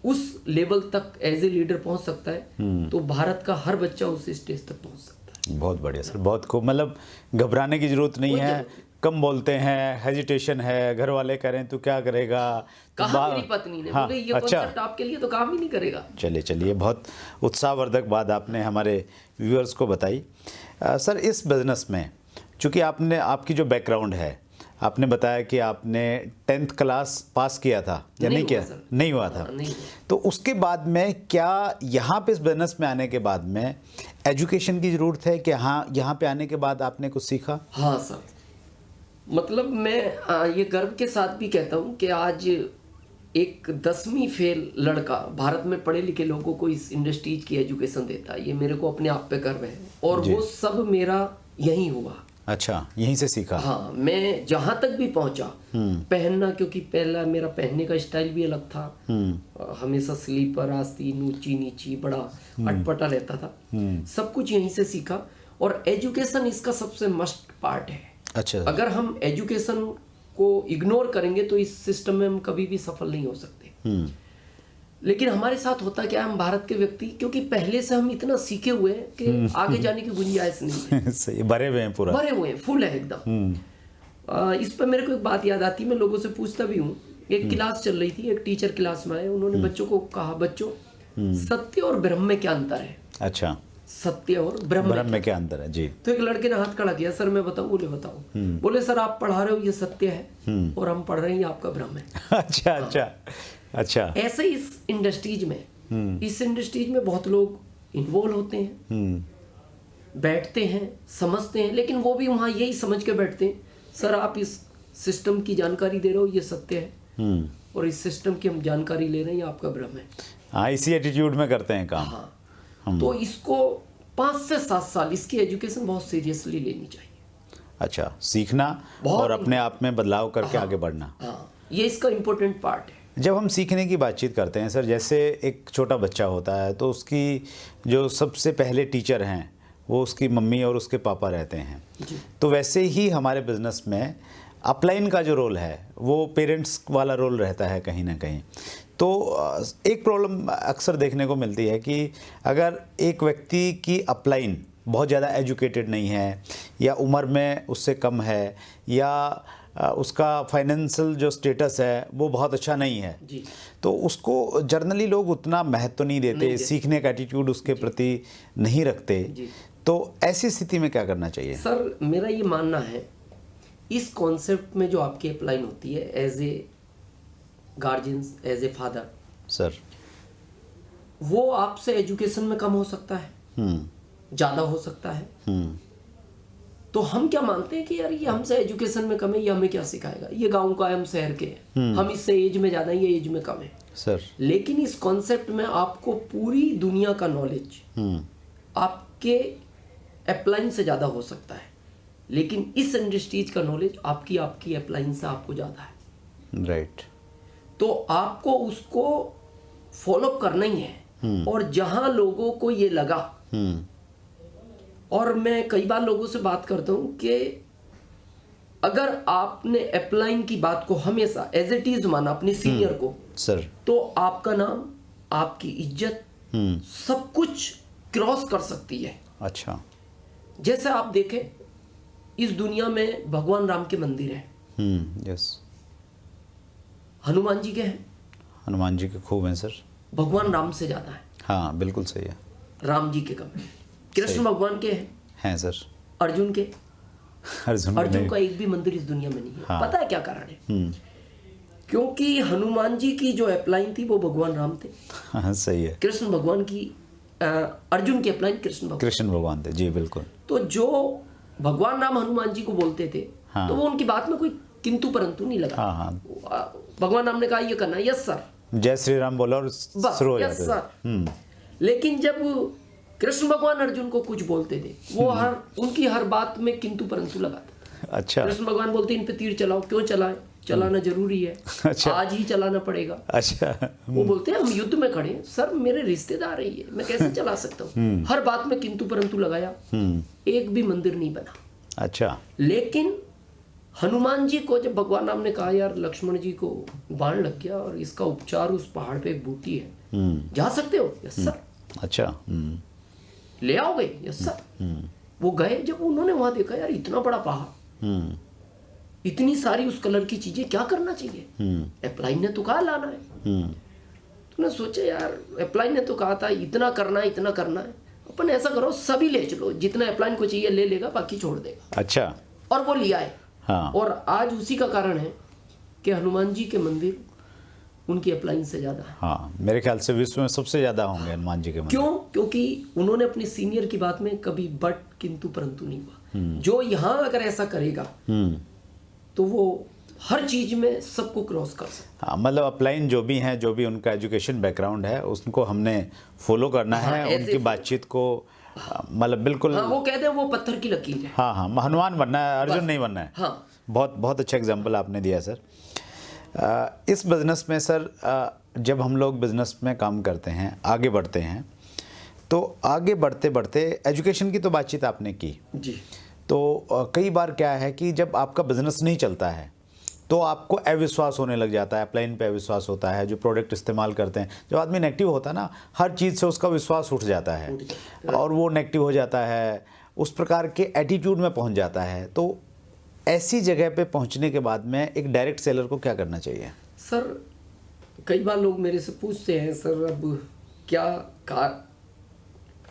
उस लेवल तक एज ए लीडर पहुंच सकता है, तो भारत का हर बच्चा उस स्टेज तक पहुंच सकता है। बहुत बढ़िया सर, बहुत खूब। मतलब घबराने की जरूरत नहीं है, कम बोलते हैं, हेजिटेशन है, घर वाले कह रहे हैं तू क्या करेगा, कहा मेरी पत्नी ने, बोले ये कॉन्सेप्ट आपके लिए तो काम ही नहीं करेगा। चलिए बहुत उत्साहवर्धक बात आपने हमारे व्यूअर्स को बताई। सर इस बिजनेस में चूँकि आपकी जो बैकग्राउंड है, आपने बताया कि आपने 10th क्लास पास किया था या नहीं किया? नहीं हुआ था। तो उसके बाद में क्या यहाँ पे इस बिजनेस में आने के बाद में एजुकेशन की ज़रूरत है कि हाँ यहाँ पे आने के बाद आपने कुछ सीखा? हाँ सर, मतलब मैं ये गर्व के साथ भी कहता हूँ कि आज एक 10वीं फेल लड़का भारत में पढ़े लिखे लोगों को इस इंडस्ट्रीज की एजुकेशन देता है, ये मेरे को अपने आप पे गर्व है। और वो सब मेरा यहीं हुआ। अच्छा, यहीं से सीखा? हाँ, मैं जहां तक भी पहुंचा, पहनना, क्योंकि पहला मेरा पहनने का स्टाइल भी अलग था, हमेशा स्लीपर, आस्तीन, ऊंची नीची, बड़ा अटपटा रहता था। सब कुछ यहीं से सीखा, और एजुकेशन इसका सबसे मस्ट पार्ट है। अच्छा। अगर हम एजुकेशन को इग्नोर करेंगे तो इस सिस्टम में हम कभी भी सफल नहीं हो सकते। लेकिन हमारे साथ होता क्या है, हम भारत के व्यक्ति, क्योंकि पहले से हम इतना सीखे हुए हैं कि आगे जाने की गुंजाइश नहीं है। सही, भरे हुए हैं, पूरा भरे हुए हैं, फुल है एकदम। इस पर मेरे को एक बात याद आती है, मैं लोगों से पूछता भी हूँ। एक क्लास चल रही थी, एक टीचर क्लास में आए, उन्होंने बच्चों को कहा, बच्चों सत्य और ब्रह्म में क्या अंतर है? अच्छा, सत्य और ब्रह्म ब्रह्म में क्या अंतर है जी? तो एक लड़के ने हाथ खड़ा किया, सर मैं बताऊं? बोले बताओ। बोले सर आप पढ़ा रहे हो ये सत्य है और हम पढ़ रहे हैं ये आपका ब्रह्म है। अच्छा अच्छा अच्छा। ऐसे ही इस इंडस्ट्रीज में बहुत लोग इन्वॉल्व होते हैं, बैठते हैं, समझते हैं, लेकिन वो भी वहाँ यही समझ के बैठते हैं सर आप इस सिस्टम की जानकारी दे रहे हो ये सत्य है और इस सिस्टम की हम जानकारी ले रहे हैं ये आपका ब्रह्म है। हाँ, इसी एटीट्यूड में करते हैं काम। हाँ, तो इसको 5 से 7 साल इसकी एजुकेशन बहुत सीरियसली लेनी चाहिए। अच्छा, सीखना और अपने आप में बदलाव करके आगे बढ़ना। हाँ, ये इसका इम्पोर्टेंट पार्ट है। जब हम सीखने की बातचीत करते हैं सर, जैसे एक छोटा बच्चा होता है तो उसकी जो सबसे पहले टीचर हैं वो उसकी मम्मी और उसके पापा रहते हैं जी। तो वैसे ही हमारे बिजनेस में अपलाइन का जो रोल है वो पेरेंट्स वाला रोल रहता है कहीं ना कहीं। तो एक प्रॉब्लम अक्सर देखने को मिलती है कि अगर एक व्यक्ति की अपलाइन बहुत ज़्यादा एजुकेटेड नहीं है या उम्र में उससे कम है या उसका फाइनेंशियल जो स्टेटस है वो बहुत अच्छा नहीं है जी। तो उसको जर्नली लोग उतना महत्व नहीं देते, सीखने का एटीट्यूड उसके प्रति नहीं रखते। तो ऐसी स्थिति में क्या करना चाहिए? सर मेरा ये मानना है इस कॉन्सेप्ट में जो आपकी अपलाइन होती है as a guardians, as a father sir, वो आपसे एजुकेशन में कम हो सकता है, ज़्यादा हो सकता है। तो हम क्या मानते हैं कि यार ये हमसे एजुकेशन में कम है, ये हमें क्या सिखाएगा, ये गांव का है, हम शहर के हैं, हम इससे एज में ज़्यादा है, ये एज में कम है सर। लेकिन इस कॉन्सेप्ट में आपको पूरी दुनिया का नॉलेज आपके अपलाइन से ज़्यादा हो सकता है, लेकिन इस इंडस्ट्रीज का नॉलेज आपकी अपलाइन से आपको ज़्यादा है। राइट। तो आपको उसको फॉलो करना ही है। और जहां लोगों को ये लगा, और मैं कई बार लोगों से बात करता हूं कि अगर आपने अपलाइन की बात को हमेशा एज इट इज माना अपने सीनियर को सर, तो आपका नाम, आपकी इज्जत, सब कुछ क्रॉस कर सकती है। अच्छा। जैसे आप देखें इस दुनिया में भगवान राम के मंदिर हैं, यस। हनुमान जी के हैं, हनुमान जी के खूब हैं सर। भगवान राम से ज्यादा है। हाँ बिल्कुल सही है। राम जी के कम है। कृष्ण भगवान के हैं सर। अर्जुन के, अर्जुन का नहीं। एक भी मंदिर इस दुनिया में नहीं है। हाँ। पता है क्या कारण है? क्योंकि हनुमान जी की जो अपलाइन थी वो भगवान राम थे। हाँ सही है। कृष्ण भगवान की अर्जुन की अपलाइन कृष्ण भगवान थे जी, बिल्कुल। तो जो भगवान राम हनुमान जी को बोलते थे हाँ। तो वो उनकी बात में कोई किंतु परंतु नहीं लगा। हाँ। भगवान राम ने कहा ये करना, यस सर, जय श्री राम बोला और शुरू हो यस जाते थे। सर। लेकिन जब कृष्ण भगवान अर्जुन को कुछ बोलते थे वो उनकी हर बात में किंतु परंतु लगाते। अच्छा। कृष्ण भगवान बोलते इन पे तीर चलाओ, क्यों चलाएं, चलाना जरूरी है। अच्छा। आज ही चलाना पड़ेगा। अच्छा। वो बोलते हैं हम युद्ध में खड़े हैं, सर मेरे रिश्तेदार है ये, मैं कैसे चला सकता हूँ। हर बात में किंतु परंतु लगाया, एक भी मंदिर नहीं बना। अच्छा। लेकिन हनुमान जी को जब भगवान राम ने कहा यार लक्ष्मण जी को बाण लग गया और इसका उपचार उस पहाड़ पे एक बूटी है, जा सकते हो? Yes sir. अच्छा। ले आओगे? Yes sir. वो गए, जब उन्होंने वहां देखा यार इतना बड़ा पहाड़, इतनी सारी उस कलर की चीजें, क्या करना चाहिए? अपलाइन ने तो कहा लाना है। तुमने सोचा यार अपलाइन ने तो कहा था इतना करना है, इतना करना है, अपन ऐसा करो सभी ले चलो, जितना अपलाइन को चाहिए ले लेगा, बाकी छोड़ देगा। अच्छा। और वो लिया है। हाँ। और आज उसी का कारण है कि हनुमान जी के मंदिर उनकी अपलाइन से ज्यादा है। हाँ, मेरे ख्याल से विश्व में सबसे ज्यादा होंगे हनुमान जी के मंदिर। क्यों? क्योंकि उन्होंने अपने सीनियर की बात में कभी बट किंतु परंतु नहीं हुआ। जो यहाँ अगर ऐसा करेगा तो वो हर चीज में सबको क्रॉस कर सकता है। हाँ, मतलब अपलाइन जो भी हैं, जो भी उनका एजुकेशन बैकग्राउंड है उसको हमने फॉलो करना है। हाँ, उनकी बातचीत को मतलब बिल्कुल। हाँ, वो कहते हैं वो पत्थर की लकीर है। हाँ हाँ, हनुमान बनना है, अर्जुन नहीं बनना है। हाँ। बहुत बहुत अच्छा एग्जाम्पल आपने दिया सर। इस बिज़नेस में सर, जब हम लोग बिज़नेस में काम करते हैं, आगे बढ़ते हैं, तो आगे बढ़ते बढ़ते एजुकेशन की तो बातचीत आपने की जी। तो कई बार क्या है कि जब आपका बिज़नेस नहीं चलता है तो आपको अविश्वास होने लग जाता है, अपलाइन पे अविश्वास होता है। जो प्रोडक्ट इस्तेमाल करते हैं, जब आदमी नेगेटिव होता है ना, हर चीज़ से उसका विश्वास उठ जाता है और वो नेगेटिव हो जाता है, उस प्रकार के एटीट्यूड में पहुंच जाता है। तो ऐसी जगह पे पहुंचने के बाद में एक डायरेक्ट सेलर को क्या करना चाहिए? सर कई बार लोग मेरे से पूछते हैं सर अब क्या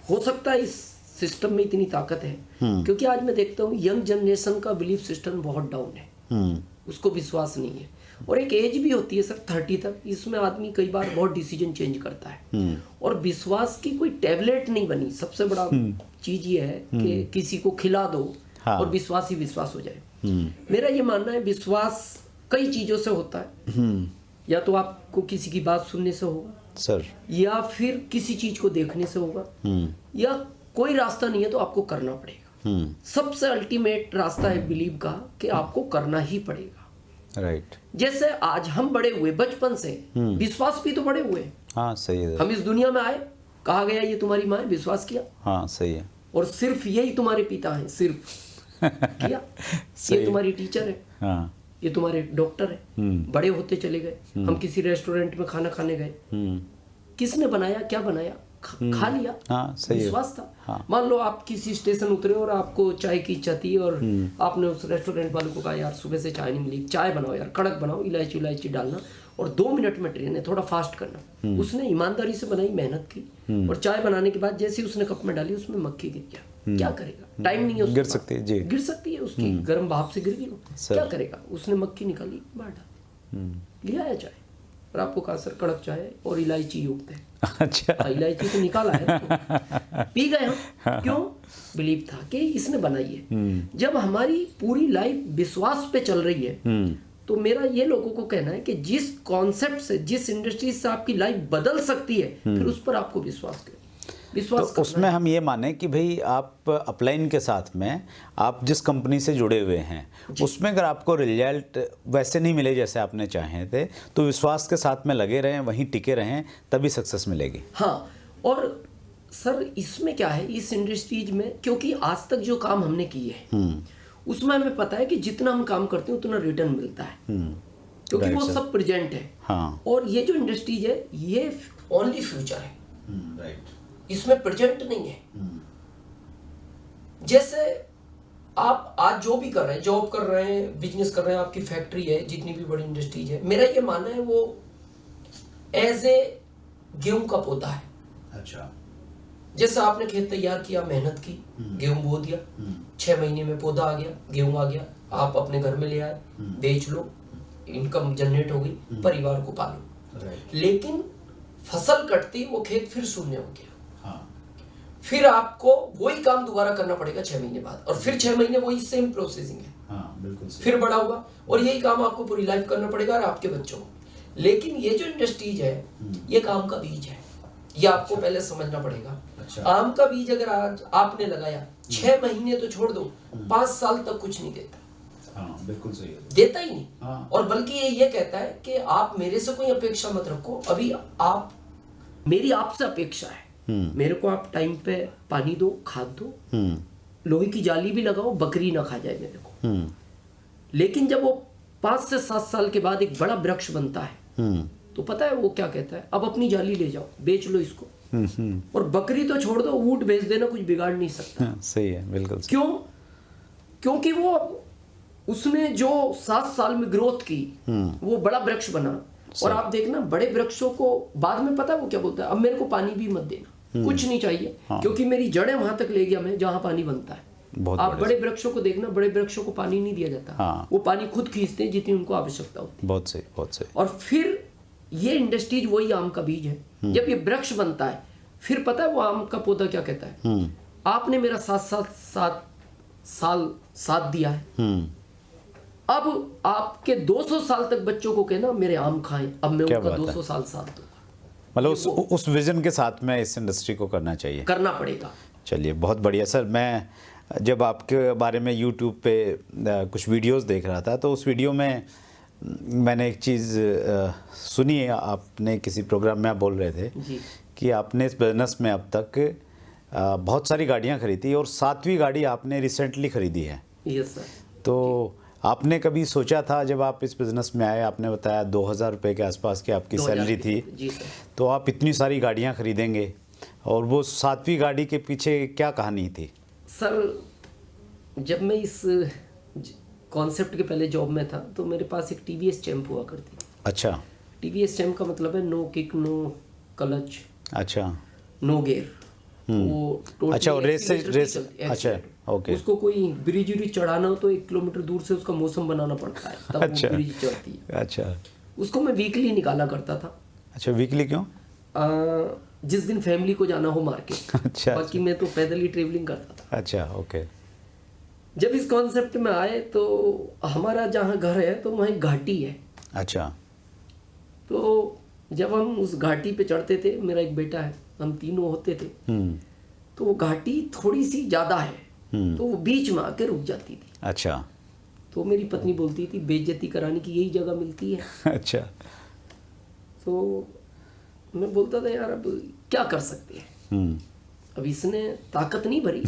हो सकता है इस सिस्टम में इतनी ताकत है, क्योंकि आज मैं देखता हूँ यंग जनरेशन का बिलीफ सिस्टम बहुत डाउन है, उसको विश्वास नहीं है। और एक एज भी होती है सर 30 तक, इसमें आदमी कई बार बहुत डिसीजन चेंज करता है, और विश्वास की कोई टैबलेट नहीं बनी। सबसे बड़ा चीज ये है कि किसी को खिला दो और विश्वास ही विश्वास हो जाए। मेरा ये मानना है विश्वास कई चीजों से होता है, या तो आपको किसी की बात सुनने से होगा सर, या फिर किसी चीज को देखने से होगा, या कोई रास्ता नहीं है तो आपको करना पड़ेगा। सबसे अल्टीमेट रास्ता है बिलीव का कि आपको करना ही पड़ेगा। राइट। जैसे आज हम बड़े हुए बचपन से, विश्वास भी तो बड़े हुए। हाँ सही है। हम इस दुनिया में आए, कहा गया ये तुम्हारी माँ है, विश्वास किया। हाँ सही है। और सिर्फ यही तुम्हारे पिता हैं, सिर्फ किया। ये तुम्हारी टीचर है, हाँ, ये तुम्हारे डॉक्टर है। बड़े होते चले गए, हम किसी रेस्टोरेंट में खाना खाने गए, किसने बनाया, क्या बनाया, खा लिया। हाँ सही है। विश्वास था। हाँ। मान लो आप किसी स्टेशन उतरे और आपको चाय की इच्छा थी, और आपने उस रेस्टोरेंट वाले को कहा यार सुबह से चाय नहीं मिली, चाय बनाओ यार, कड़क बनाओ, इलायची इलायची डालना, और 2 मिनट में ट्रेन है, थोड़ा फास्ट करना। उसने ईमानदारी से बनाई, मेहनत की, और चाय बनाने के बाद जैसे ही उसने कप में डाली उसमें मक्खी गिर गया। क्या करेगा? टाइम नहीं है उसके गिर पास। सकती है जी, गिर सकती है, उसकी गर्म भाप से गिर गई वो। सर। क्या करेगा? उसने मक्खी निकाली, बाहर डाल, ले आया चाय, और आपको कहा सर कड़क चाय है और इलायची युक्त है। अच्छा, इलायची तो निकाला है, तो पी गए हम। क्यों? बिलीव था कि इसने बनाई है। जब हमारी पूरी लाइफ विश्वास पे चल रही है, तो मेरा ये लोगों को कहना है कि जिस कॉन्सेप्ट से, जिस इंडस्ट्री से आपकी लाइफ बदल सकती है, फिर उस पर आपको विश्वास करें। विश्वास तो उसमें हम ये माने कि भाई आप अपलाइन के साथ में आप जिस कंपनी से जुड़े हुए हैं उसमें अगर आपको रिजल्ट वैसे नहीं मिले जैसे आपने चाहे थे, तो विश्वास के साथ में लगे रहें, वहीं टिके रहें, तभी सक्सेस मिलेगी। हाँ, और सर इसमें क्या है, इस इंडस्ट्रीज में, क्योंकि आज तक जो काम हमने किए हैं उसमें हमें पता है कि जितना हम काम करते हैं उतना रिटर्न मिलता है, क्योंकि Right, वो sir. सब प्रेजेंट है। हाँ, और ये जो इंडस्ट्रीज है ये ओनली फ्यूचर है, राइट, इसमें प्रेजेंट नहीं है। जैसे आप आज जो भी कर रहे हैं, जॉब कर रहे हैं, बिजनेस कर रहे हैं, आपकी फैक्ट्री है, जितनी भी बड़ी इंडस्ट्रीज है, मेरा ये मानना है वो एज ए गेहूं का पौधा है। अच्छा, जैसे आपने खेत तैयार किया, मेहनत की, गेहूं बो दिया, 6 महीने में पौधा आ गया, गेहूं आ गया, आप अपने घर में ले आए, बेच लो, इनकम जनरेट हो गई, परिवार को पालो। लेकिन फसल कटती, वो खेत फिर शून्य हो गया। फिर आपको वही काम दोबारा करना पड़ेगा 6 महीने बाद, और फिर 6 महीने वही सेम प्रोसेसिंग है। हाँ, बिल्कुल सही। फिर बड़ा हुआ, और यही काम आपको पूरी लाइफ करना पड़ेगा और आपके बच्चों को। लेकिन ये जो इंडस्ट्रीज है ये काम का बीज है, ये आपको पहले समझना पड़ेगा। अच्छा। आम का बीज अगर आज आपने लगाया, 6 महीने तो छोड़ दो, 5 साल तक कुछ नहीं देता। हाँ, बिल्कुल सही है। देता ही नहीं। हाँ। और बल्कि ये कहता है कि आप मेरे से कोई अपेक्षा मत रखो, अभी आप, मेरी आपसे अपेक्षा है, मेरे को आप टाइम पे पानी दो, खाद दो, लोहे की जाली भी लगाओ, बकरी ना खा जाए मेरे को। लेकिन जब वो 5 से 7 साल के बाद एक बड़ा वृक्ष बनता है, तो पता है वो क्या कहता है, अब अपनी जाली ले जाओ, बेच लो इसको, और बकरी तो छोड़ दो, ऊंट बेच देना, कुछ बिगाड़ नहीं सकता। हाँ, सही है, बिल्कुल सही। क्यों? क्योंकि वो उसने जो 7 साल में ग्रोथ की, वो बड़ा वृक्ष बना। और आप देखना बड़े वृक्षों को बाद में पता है वो क्या बोलता है, अब मेरे को पानी भी मत देना, कुछ नहीं चाहिए, क्योंकि मेरी जड़ें वहां तक ले गया मैं जहां पानी बनता है। बहुत आप बढ़िया। बड़े वृक्षों को देखना, बड़े वृक्षों को पानी नहीं दिया जाता। हाँ। वो पानी खुद खींचते हैं जितनी उनको आवश्यकता होती बहुत सही, बहुत सही। है। और फिर ये इंडस्ट्रीज वही आम का बीज है। जब ये वृक्ष बनता है, फिर पता है वो आम का पौधा क्या कहता है, आपने मेरा 7 साल साथ दिया है, अब आपके 200 साल तक बच्चों को कहना मेरे आम खाएं, अब मैं क्या उनका बात है। 200 साल साथ दूंगा। मतलब उस विजन के साथ में इस इंडस्ट्री को करना चाहिए, करना पड़ेगा। चलिए, बहुत बढ़िया सर। मैं जब आपके बारे में यूट्यूब पे कुछ वीडियोस देख रहा था, तो उस वीडियो में मैंने एक चीज़ सुनी है, आपने किसी प्रोग्राम में आप बोल रहे थे जी। कि आपने इस बिजनेस में अब तक बहुत सारी गाड़ियां खरीदी और 7वीं गाड़ी आपने रिसेंटली खरीदी है। Yes sir. तो आपने कभी सोचा था, जब आप इस बिज़नेस में आए, आपने बताया 2000 रुपये के आसपास की आपकी 2000 सैलरी थी, जी सर। तो आप इतनी सारी गाड़ियां खरीदेंगे, और वो 7वीं गाड़ी के पीछे क्या कहानी थी? सर जब मैं इस कॉन्सेप्ट के पहले जॉब में था, तो मेरे पास एक TVS चैम्प हुआ करती थी। अच्छा। TVS चैम्प का मतलब है नो किक नो क्लच अच्छा नो गेयर, वो totally अच्छा, और रेस से accelerator रेस, पे चलती है, अच्छा accelerator। ओके, उसको कोई ब्रिज व्रिज चढ़ाना हो तो 1 किलोमीटर दूर से उसका मौसम बनाना पड़ता है, तब अच्छा। वो ब्रिज चढ़ती है। अच्छा उसको मैं वीकली निकाला करता था, अच्छा, वीकली क्यों? जिस दिन फैमिली को जाना हो मार्केट। अच्छा बाकी मैं तो पैदल ही ट्रेवलिंग करता था। अच्छा ओके, जब इस कॉन्सेप्ट में आए तो हमारा जहाँ घर है तो वहाँ एक घाटी है, अच्छा तो जब हम उस घाटी पे चढ़ते थे, मेरा एक बेटा है, हम तीनों होते थे, तो वो घाटी थोड़ी सी ज़्यादा है, तो वो बीच में आके रुक जाती थी। अच्छा तो मेरी पत्नी बोलती थी बेइज्जती कराने की यही जगह मिलती है। अच्छा, तो मैं बोलता था यार अब क्या कर सकते हैं, अब इसने ताकत नहीं भरी,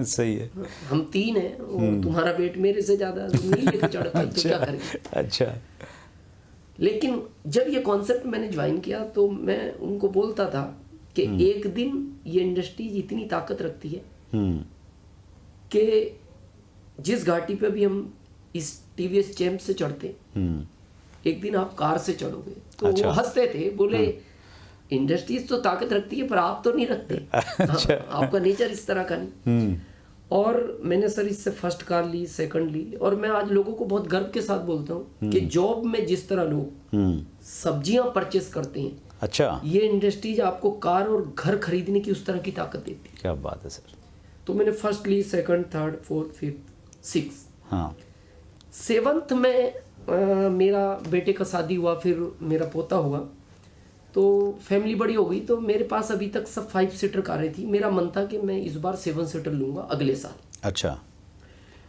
सही है, हम 3 हैं, वो तुम्हारा वेट मेरे से ज़्यादा नहीं लेके चढ़ पाई, तो क्या करेंगे। अच्छा लेकिन जब ये कॉन्सेप्ट मैंने ज्वाइन किया तो मैं उनको बोलता था कि एक दिन ये इंडस्ट्री इतनी ताकत रखती है कि जिस घाटी पे भी हम इस टीवीएस चैंप से चढ़ते, एक दिन आप कार से चढ़ोगे। तो अच्छा। वो हंसते थे, बोले इंडस्ट्रीज तो ताकत रखती है पर आप तो नहीं रखते। अच्छा। हाँ, आपका नेचर इस तरह का नहीं। और मैंने सर इससे फर्स्ट कार ली, सेकंड ली, और मैं आज लोगों को बहुत गर्व के साथ बोलता हूँ कि जॉब में जिस तरह लोग सब्जियां परचेस करते हैं, अच्छा, ये इंडस्ट्रीज आपको कार और घर खरीदने की उस तरह की ताकत देती है। क्या बात है सर। तो मैंने फर्स्ट ली, second, third, fourth, fifth, six, हाँ 7th में मेरा बेटे का शादी हुआ, फिर मेरा पोता हुआ, तो फैमिली बड़ी हो गई, तो मेरे पास अभी तक सब 5 सीटर कारें थी। मेरा मन था कि मैं इस बार 7 सीटर लूँगा अगले साल। अच्छा,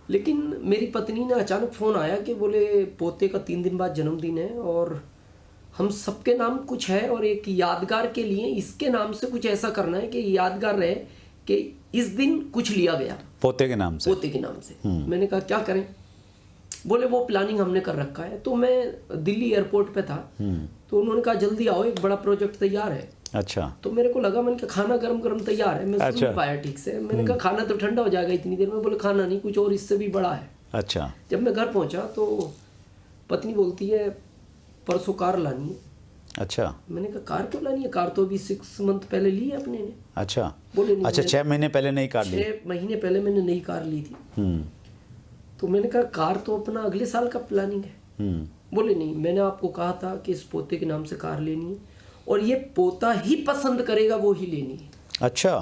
लेकिन मेरी पत्नी ने अचानक फ़ोन आया कि बोले पोते का 3 दिन बाद जन्मदिन है और हम सबके नाम कुछ है और एक यादगार के लिए इसके नाम से कुछ ऐसा करना है कि यादगार रहे कि इस दिन कुछ लिया गया पोते के नाम से। पोते के नाम से। मैंने कहा क्या करें, बोले वो प्लानिंग हमने कर रखा है। तो मैं दिल्ली एयरपोर्ट पे था, तो उन्होंने कहा जल्दी आओ, एक बड़ा प्रोजेक्ट तैयार है। अच्छा, तो मेरे को लगा, मैंने कहा खाना गरम गरम तैयार है, मैं सुन नहीं पाया ठीक से। मैंने कहा खाना तो ठंडा हो जाएगा इतनी देर में। बोले खाना नहीं, कुछ और इससे भी बड़ा है। अच्छा, जब मैं घर पहुंचा तो पत्नी बोलती है परसों कार लानी है। अच्छा, मैंने कहा कार क्यों लानी है, कार तो अभी 6 मंथ पहले ली है अपने ने। अच्छा, बोले नहीं, अच्छा 6 महीने पहले नई कार ली। 6 महीने पहले मैंने नई कार ली थी। तो मैंने कहा कार तो अपना अगले साल का प्लानिंग है। बोले नहीं, मैंने आपको कहा था कि इस पोते के नाम से कार लेनी है और ये पोता ही पसंद करेगा वो ही लेनी है। अच्छा,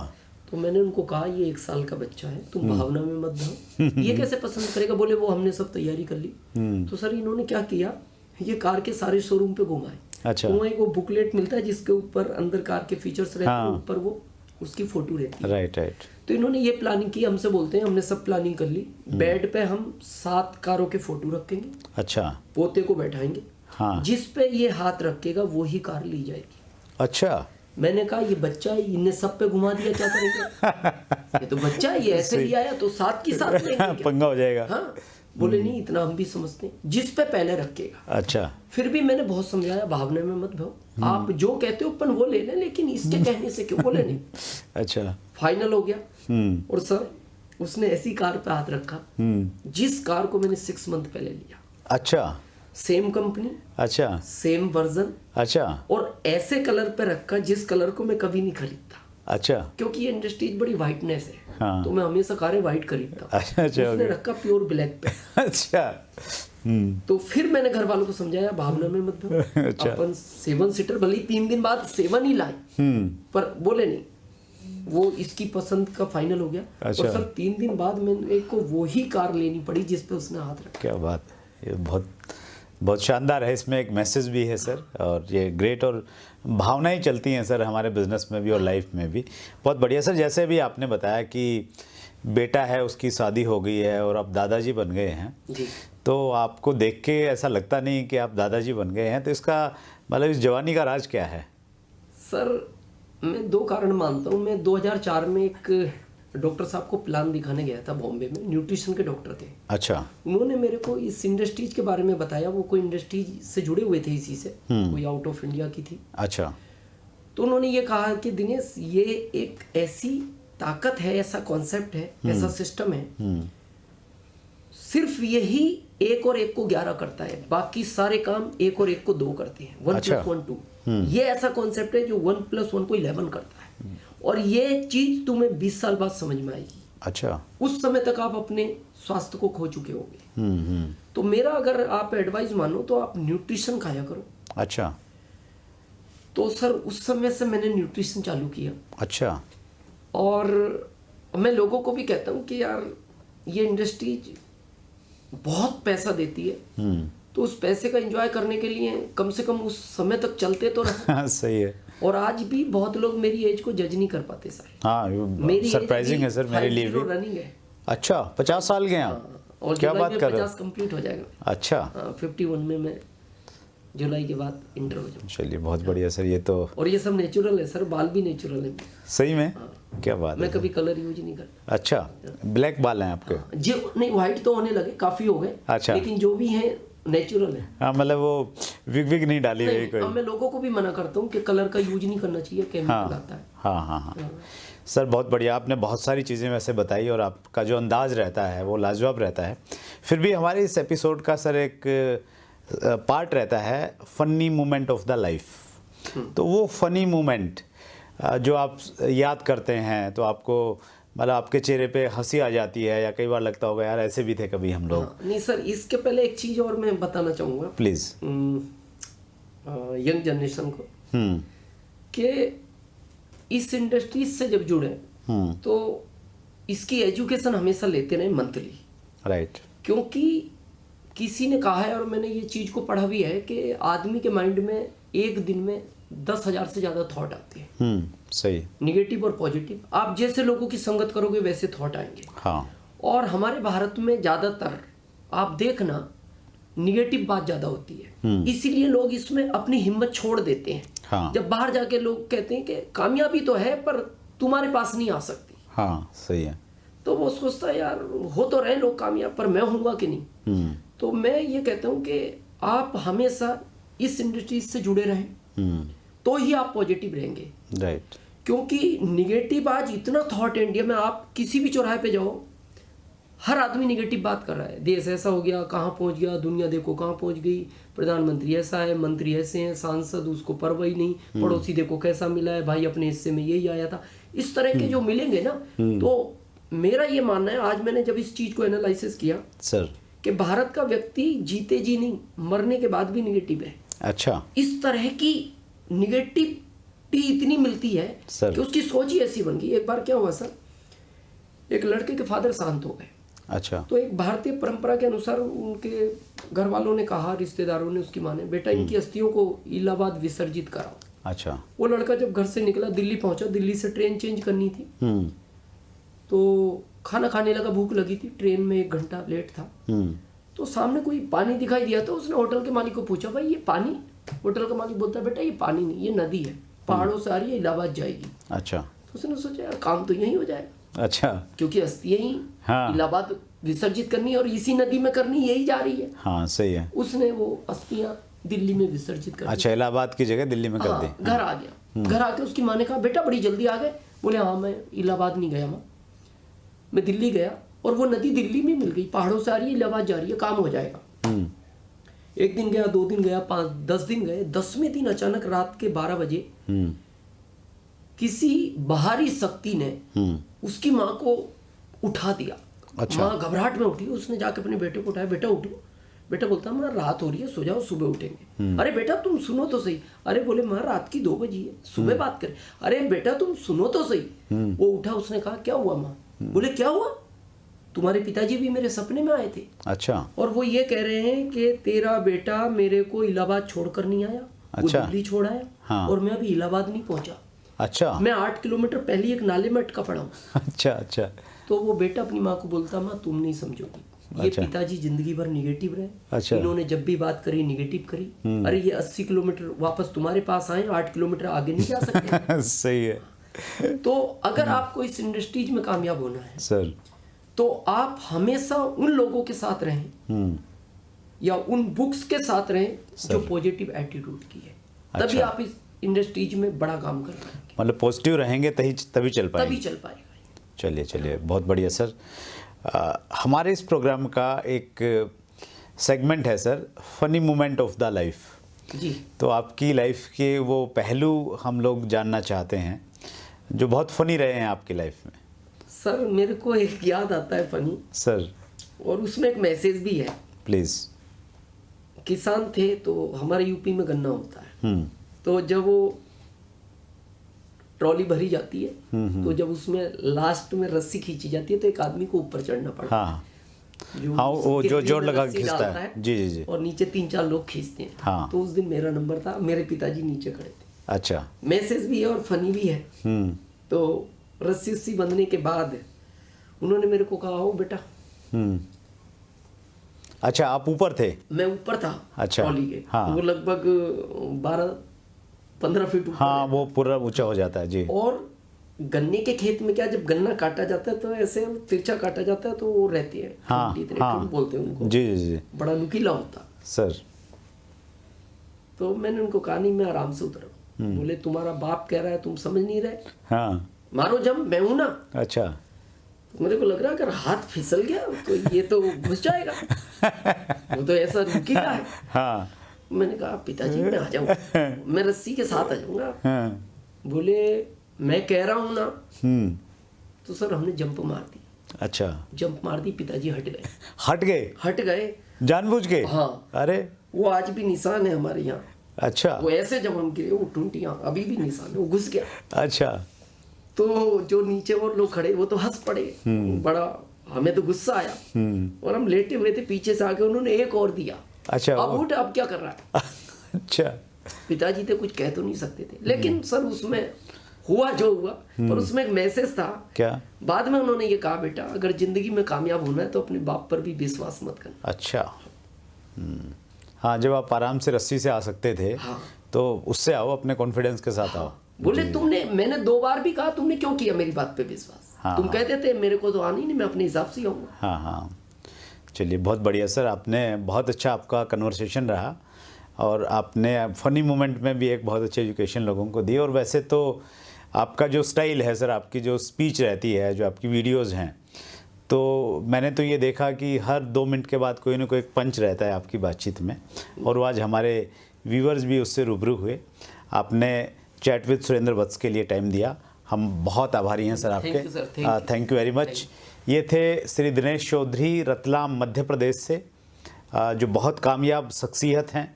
तो मैंने उनको कहा ये 1 साल का बच्चा है, तुम भावना में मत जाओ, ये कैसे पसंद करेगा। बोले वो हमने सब तैयारी कर ली। तो सर इन्होंने क्या किया, ये कार के सारे शोरूम पे घुमाए। अच्छा, तो वहाँ एक वो बुकलेट मिलता है जिसके ऊपर अंदर कार के फीचर्स रहते हैं, ऊपर वो उसकी फोटो रहती है। Right right. तो इन्होंने ये प्लानिंग की, हमसे बोलते हैं हमने सब प्लानिंग कर ली, बेड पे हम 7 कारों के फोटो रखेंगे, अच्छा, पोते को बैठाएंगे, हाँ, जिस पे ये हाथ रखेगा वो ही कार ली जाएगी। अच्छा, मैंने कहा ये बच्चा है, इन्हें सब पे घुमा दिया, क्या करेंगे। ये तो बच्चा है, ये ऐसे ही आया तो 7 की 7 लेंगे क्या? पंगा हो जाएगा। हाँ, बोले नहीं इतना हम भी समझते हैं, जिस पे पहले रखेगा। अच्छा, फिर भी मैंने बहुत समझाया, भावना में मत भाओ, आप जो कहते हो अपन वो ले लें, लेकिन इसके कहने से क्यों। बोले नहीं। अच्छा, फाइनल हो गया। और सर उसने ऐसी कार पे हाथ रखा जिस कार को मैंने 6 मंथ पहले लिया। अच्छा, सेम कंपनी, अच्छा, सेम वर्जन, अच्छा, और ऐसे कलर पे रखा जिस कलर को मैं कभी नहीं खरीदता, अच्छा, क्योंकि ये इंडस्ट्री बड़ी वाइटनेस है। हाँ। तो मैं हमेशा कारें वाइट खरीदता। अच्छा, अच्छा, उसने रखा प्योर ब्लैक पे। अच्छा, तो फिर मैंने घर वालों को समझाया भावना में मत दो, अच्छा। अपन 7 सीटर भले 3 दिन बाद 7 ही लाए, पर बोले नहीं, वो इसकी पसंद का फाइनल हो गया। अच्छा। और सर 3 दिन बाद मेरे को वही कार लेनी पड़ी जिस पे उसने हाथ रखा। क्या बात है, ये बहुत बहुत शानदार है। इसमें एक मैसेज भी है सर, और ये ग्रेट, और भावनाएं चलती हैं सर हमारे बिजनेस में भी और लाइफ में भी। बहुत बढ़िया सर। जैसे भी आपने बताया कि बेटा है, उसकी शादी हो गई है और आप दादाजी बन गए हैं, जी। तो आपको देख के ऐसा लगता नहीं कि आप दादाजी बन गए हैं, तो इसका मतलब इस जवानी का राज क्या है? सर मैं 2 कारण मानता हूँ। मैं 2004 में एक डॉक्टर साहब को प्लान दिखाने गया था बॉम्बे में, न्यूट्रिशन के डॉक्टर थे। अच्छा। उन्होंने मेरे को इस इंडस्ट्रीज के बारे में बताया, वो कोई इंडस्ट्रीज से जुड़े हुए थे इसी से, कोई आउट ऑफ इंडिया की थी। अच्छा। तो उन्होंने ये कहा कि दिनेश ये एक ऐसी ताकत है, ऐसा कॉन्सेप्ट है, ऐसा सिस्टम है, सिर्फ यही 1 और 1 को 11 करता है, बाकी सारे काम 1 और 1 को 2 करते हैं। 1 + 1 2। ये ऐसा कॉन्सेप्ट है जो 1+1 को 11 करता है, और ये चीज तुम्हें 20 साल बाद समझ में आएगी। अच्छा। उस समय तक आप अपने स्वास्थ्य को खो चुके होंगे। तो मेरा अगर आप एडवाइस मानो तो आप न्यूट्रिशन खाया करो। अच्छा। तो सर उस समय से मैंने न्यूट्रिशन चालू किया। अच्छा। और मैं लोगों को भी कहता हूँ कि यार ये इंडस्ट्री बहुत पैसा देती है, तो उस पैसे का एंजॉय करने के लिए कम से कम उस समय तक चलते तो रहो। सही है। और आज भी बहुत लोग मेरी एज को जज नहीं कर पाते सर। हाँ, मेरी सरप्राइजिंग है सर मेरे लिए भी। रनिंग है। अच्छा, 50 साल के हैं आप? और क्या जुलाई बात में कर रहे हो? 50 कंप्लीट हो जाएगा। अच्छा। 51 में मैं जुलाई के बाद इंटर हो जाऊँ। चलिए बहुत बढ़िया सर, ये तो और ये सब नेचुरल है सर, बाल भी नेचुरल है। सही में? क्या बात मैं है। कभी कलर यूज नहीं करता। अच्छा, ब्लैक बाल हैं आपके? जो नहीं, व्हाइट तो होने लगे, काफी हो गए। अच्छा। लेकिन जो भी है नेचुरल है। हाँ, मतलब वो विग नहीं डाली हुई कोई? अब मैं लोगों को भी मना करता हूँ कि कलर का यूज नहीं करना चाहिए, केमिकल आता है। हाँ। सर बहुत बढ़िया, आपने बहुत सारी चीज़ें वैसे बताई और आपका जो अंदाज रहता है वो लाजवाब रहता है। फिर भी हमारे इस एपिसोड का सर एक पार्ट रहता है funny moment of the life. तो वो फनी मोमेंट जो आप याद करते हैं तो आपको मतलब आपके चेहरे पे हंसी आ जाती है, या कई बार लगता होगा यार ऐसे भी थे कभी हम लोग। नहीं सर, इसके पहले एक चीज और मैं बताना चाहूँगा प्लीज़। यंग जनरेशन को कि इस इंडस्ट्री से जब जुड़े तो इसकी एजुकेशन हमेशा लेते रहे मंथली। राइट। क्योंकि किसी ने कहा है और मैंने ये चीज को पढ़ा भी है कि आदमी के माइंड में एक दिन में 10,000 से ज्यादा थॉट आते हैं। सही। निगेटिव और पॉजिटिव। आप जैसे लोगों की संगत करोगे वैसे थॉट आएंगे। हाँ। और हमारे भारत में ज्यादातर आप देखना निगेटिव बात ज्यादा होती है, इसीलिए लोग इसमें अपनी हिम्मत छोड़ देते हैं। हाँ। जब बाहर जाके लोग कहते हैं कि कामयाबी तो है पर तुम्हारे पास नहीं आ सकती, हाँ सही है। तो वो सोचता है यार हो तो रहे लोग कामयाब, पर मैं होऊंगा कि नहीं। तो मैं ये कहता हूँ कि आप हमेशा इस इंडस्ट्री से जुड़े रहें, तो ही आप पॉजिटिव रहेंगे। राइट। क्योंकि निगेटिव आज इतना थॉट है इंडिया में, आप किसी भी चौराहे पे जाओ हर आदमी निगेटिव बात कर रहा है। देश ऐसा हो गया, कहाँ पहुंच गया, दुनिया देखो कहाँ पहुंच गई, प्रधानमंत्री ऐसा है, मंत्री ऐसे हैं, सांसद उसको परवाह ही नहीं, पड़ोसी देखो कैसा मिला है, भाई अपने हिस्से में यही आया था। इस तरह के जो मिलेंगे ना, तो मेरा ये मानना है, आज मैंने जब इस चीज को एनालिसिस किया सर कि भारत का व्यक्ति जीते जी नहीं, मरने के बाद भी निगेटिव है। अच्छा। इस तरह की निगेटिविटी इतनी मिलती है कि उसकी सोच ही ऐसी बन गई। एक बार क्या हुआ सर, एक लड़के के फादर शांत हो गए। अच्छा। तो एक भारतीय परंपरा के अनुसार उनके घर वालों ने कहा, रिश्तेदारों ने, उसकी माँ ने, बेटा इनकी अस्थियों को इलाहाबाद विसर्जित कराओ। अच्छा। वो लड़का जब घर से निकला, दिल्ली पहुंचा, दिल्ली से ट्रेन चेंज करनी थी, तो खाना खाने लगा, भूख लगी थी, ट्रेन में 1 घंटा लेट था। तो सामने कोई पानी दिखाई दिया, तो उसने होटल के मालिक को पूछा, भाई ये पानी? होटल का मालिक बोलता है, बेटा ये पानी नहीं, ये नदी है, पहाड़ों से आ रही है, इलाहाबाद जाएगी। अच्छा। तो उसने सोचा यार काम तो यही हो जाएगा। अच्छा। क्योंकि अस्थियां ही इलाहाबाद विसर्जित करनी है और इसी नदी में करनी, यही जा रही है। हाँ सही है। उसने वो अस्थियां दिल्ली में विसर्जित कर दी। अच्छा, इलाहाबाद की जगह दिल्ली में कर दी। घर आ गया। घर आके उसकी माँ ने कहा, बेटा बड़ी जल्दी आ गए? बोले हाँ, मैं इलाहाबाद नहीं गया माँ, मैं दिल्ली गया, और वो नदी दिल्ली में मिल गई, पहाड़ों से आ रही है, इलाहाबाद जा रही है, काम हो जाएगा। 1 दिन गया, 2 दिन गया, 5 10 दिन गए। 10वें दिन अचानक रात के 12 बजे किसी बाहरी शक्ति ने उसकी माँ को उठा दिया। अच्छा। माँ घबराहट में उठी, उसने जाके अपने बेटे को उठाया, बेटा उठो। बेटा बोलता माँ रात हो रही है, सो जाओ, सुबह उठेंगे। अरे बेटा तुम सुनो तो सही। अरे बोले माँ रात की 2 बजी है, सुबह बात करें। अरे बेटा तुम सुनो तो सही। वो उठा, उसने कहा क्या हुआ माँ? बोले क्या हुआ, तुम्हारे पिताजी भी मेरे सपने में आए थे। अच्छा। और वो ये कह रहे हैं कि तेरा बेटा मेरे को इलाहाबाद छोड़कर नहीं आया, वो दिल्ली छोड़ आया। हाँ। और मैं अभी इलाहाबाद नहीं पहुंचा। अच्छा। मैं 8 किलोमीटर पहले एक नाले में अटका पड़ा हूँ। अच्छा। अच्छा। तो वो बेटा अपनी माँ को बोलता, माँ तुम नहीं समझोगी, ये पिताजी जिंदगी भर निगेटिव रहे। अच्छा। इन्होंने जब भी बात करी निगेटिव करी। अरे ये 80 किलोमीटर वापस तुम्हारे पास आए, 8 किलोमीटर आगे नहीं जा सकते। सही है। तो अगर आपको इस इंडस्ट्रीज में कामयाब होना है सर, तो आप हमेशा उन लोगों के साथ रहें या उन बुक्स के साथ रहें जो पॉजिटिव एटीट्यूड की है। तभी आप इस इंडस्ट्रीज में बड़ा काम कर पाएंगे। मतलब पॉजिटिव रहेंगे तभी चल पाएंगे। तभी चल पाएगा। चलिए बहुत बढ़िया सर। हमारे इस प्रोग्राम का एक सेगमेंट है sir, funny moment of the life. जी। तो आपकी लाइफ के वो पहलू हम लोग जानना चाहते हैं जो बहुत फनी रहे हैं आपकी लाइफ में। सर मेरे को एक याद आता है फनी, सर और उसमें एक मैसेज भी है। प्लीज़। किसान थे तो हमारे यूपी में गन्ना होता है, तो जब वो ट्रॉली भरी जाती है तो जब उसमें लास्ट में रस्सी खींची जाती है तो एक आदमी को ऊपर चढ़ना पड़ता है। हाँ हाँ, वो जो जोड़ लगा के खींचता है। जी जी जी। और नीचे 3-4 लोग खींचते हैं। हाँ। तो उस दिन मेरा नंबर था, मेरे पिताजी नीचे खड़े थे। अच्छा। मैसेज भी है और फनी भी है। तो रस्सी उस्सी बंधने के बाद उन्होंने मेरे को कहा, आओ बेटा। अच्छा, आप ऊपर थे? मैं ऊपर था। अच्छा। ट्रॉली के। हाँ। वो लगभग 12-15 फीट ऊपर हाँ, है। वो पूरा ऊंचा हो जाता है जी। और गन्ने के खेत में क्या, जब गन्ना काटा जाता है तो ऐसे तिरछा काटा जाता है तो वो रहती है। हाँ, हाँ। बोलते हैं उनको। जी जी जी। बड़ा नुकीला होता सर। तो मैंने उनको कहा, नहीं मैं आराम से उतरा। बोले तुम्हारा बाप कह रहा है, तुम समझ नहीं रहे, हाँ। मारो जंप, मैं हूं ना। अच्छा। तो मेरे को लग रहा है अगर हाथ फिसल गया तो ये तो घुस जाएगा। वो तो ऐसा नुकीला है। हाँ। मैंने कहा पिताजी मैं आ जाऊंगा, मैं रस्सी के साथ आ जाऊंगा। हाँ। बोले मैं कह रहा हूं ना। तो सर हमने जंप मार दी। अच्छा। जंप मार दी, पिताजी हट गए। हट गए? हट गए जानबूझ के? हाँ। अरे वो आज भी निशान है हमारे यहाँ। अच्छा। वो ऐसे जब हम गिरे, वो टूंटियां अभी भी निशान है, वो घुस गया। अच्छा। तो जो नीचे और लोग खड़े वो तो हंस पड़े। बड़ा हमें तो गुस्सा आया। और हम लेटे हुए थे, पीछे से आके उन्होंने एक और दिया। अच्छा। अब उठ, अब क्या कर रहा है? अच्छा। पिताजी थे, कुछ कह तो नहीं सकते थे, लेकिन सर उसमें हुआ जो हुआ। पर उसमें एक मैसेज था। क्या? बाद में उन्होंने ये कहा, बेटा अगर जिंदगी में कामयाब होना है तो अपने बाप पर भी विश्वास मत करना। अच्छा। हाँ, जब आप आराम से रस्सी से आ सकते थे। हाँ। तो उससे आओ, अपने कॉन्फिडेंस के साथ आओ। बोले मैंने 2 बार भी कहा, तुमने क्यों किया मेरी बात पे विश्वास? हाँ, तुम कहते थे मेरे को तो आनी नहीं, मैं अपने हिसाब से आऊंगा। हाँ हाँ। चलिए, बहुत बढ़िया सर, आपने बहुत अच्छा आपका कन्वर्सेशन रहा और आपने फनी मोमेंट में भी एक बहुत अच्छी एजुकेशन लोगों को दी। और वैसे तो आपका जो स्टाइल है सर, आपकी जो स्पीच रहती है, जो आपकी वीडियोस हैं, तो मैंने तो ये देखा कि हर 2 मिनट के बाद कोई ना कोई एक पंच रहता है आपकी बातचीत में। और वो आज हमारे व्यूवर्स भी उससे रूबरू हुए। आपने चैट विद सुरेंद्र वत्स के लिए टाइम दिया, हम बहुत आभारी हैं सर आपके। Thank you very much. ये थे श्री दिनेश चौधरी, रतलाम मध्य प्रदेश से, जो बहुत कामयाब शख्सियत हैं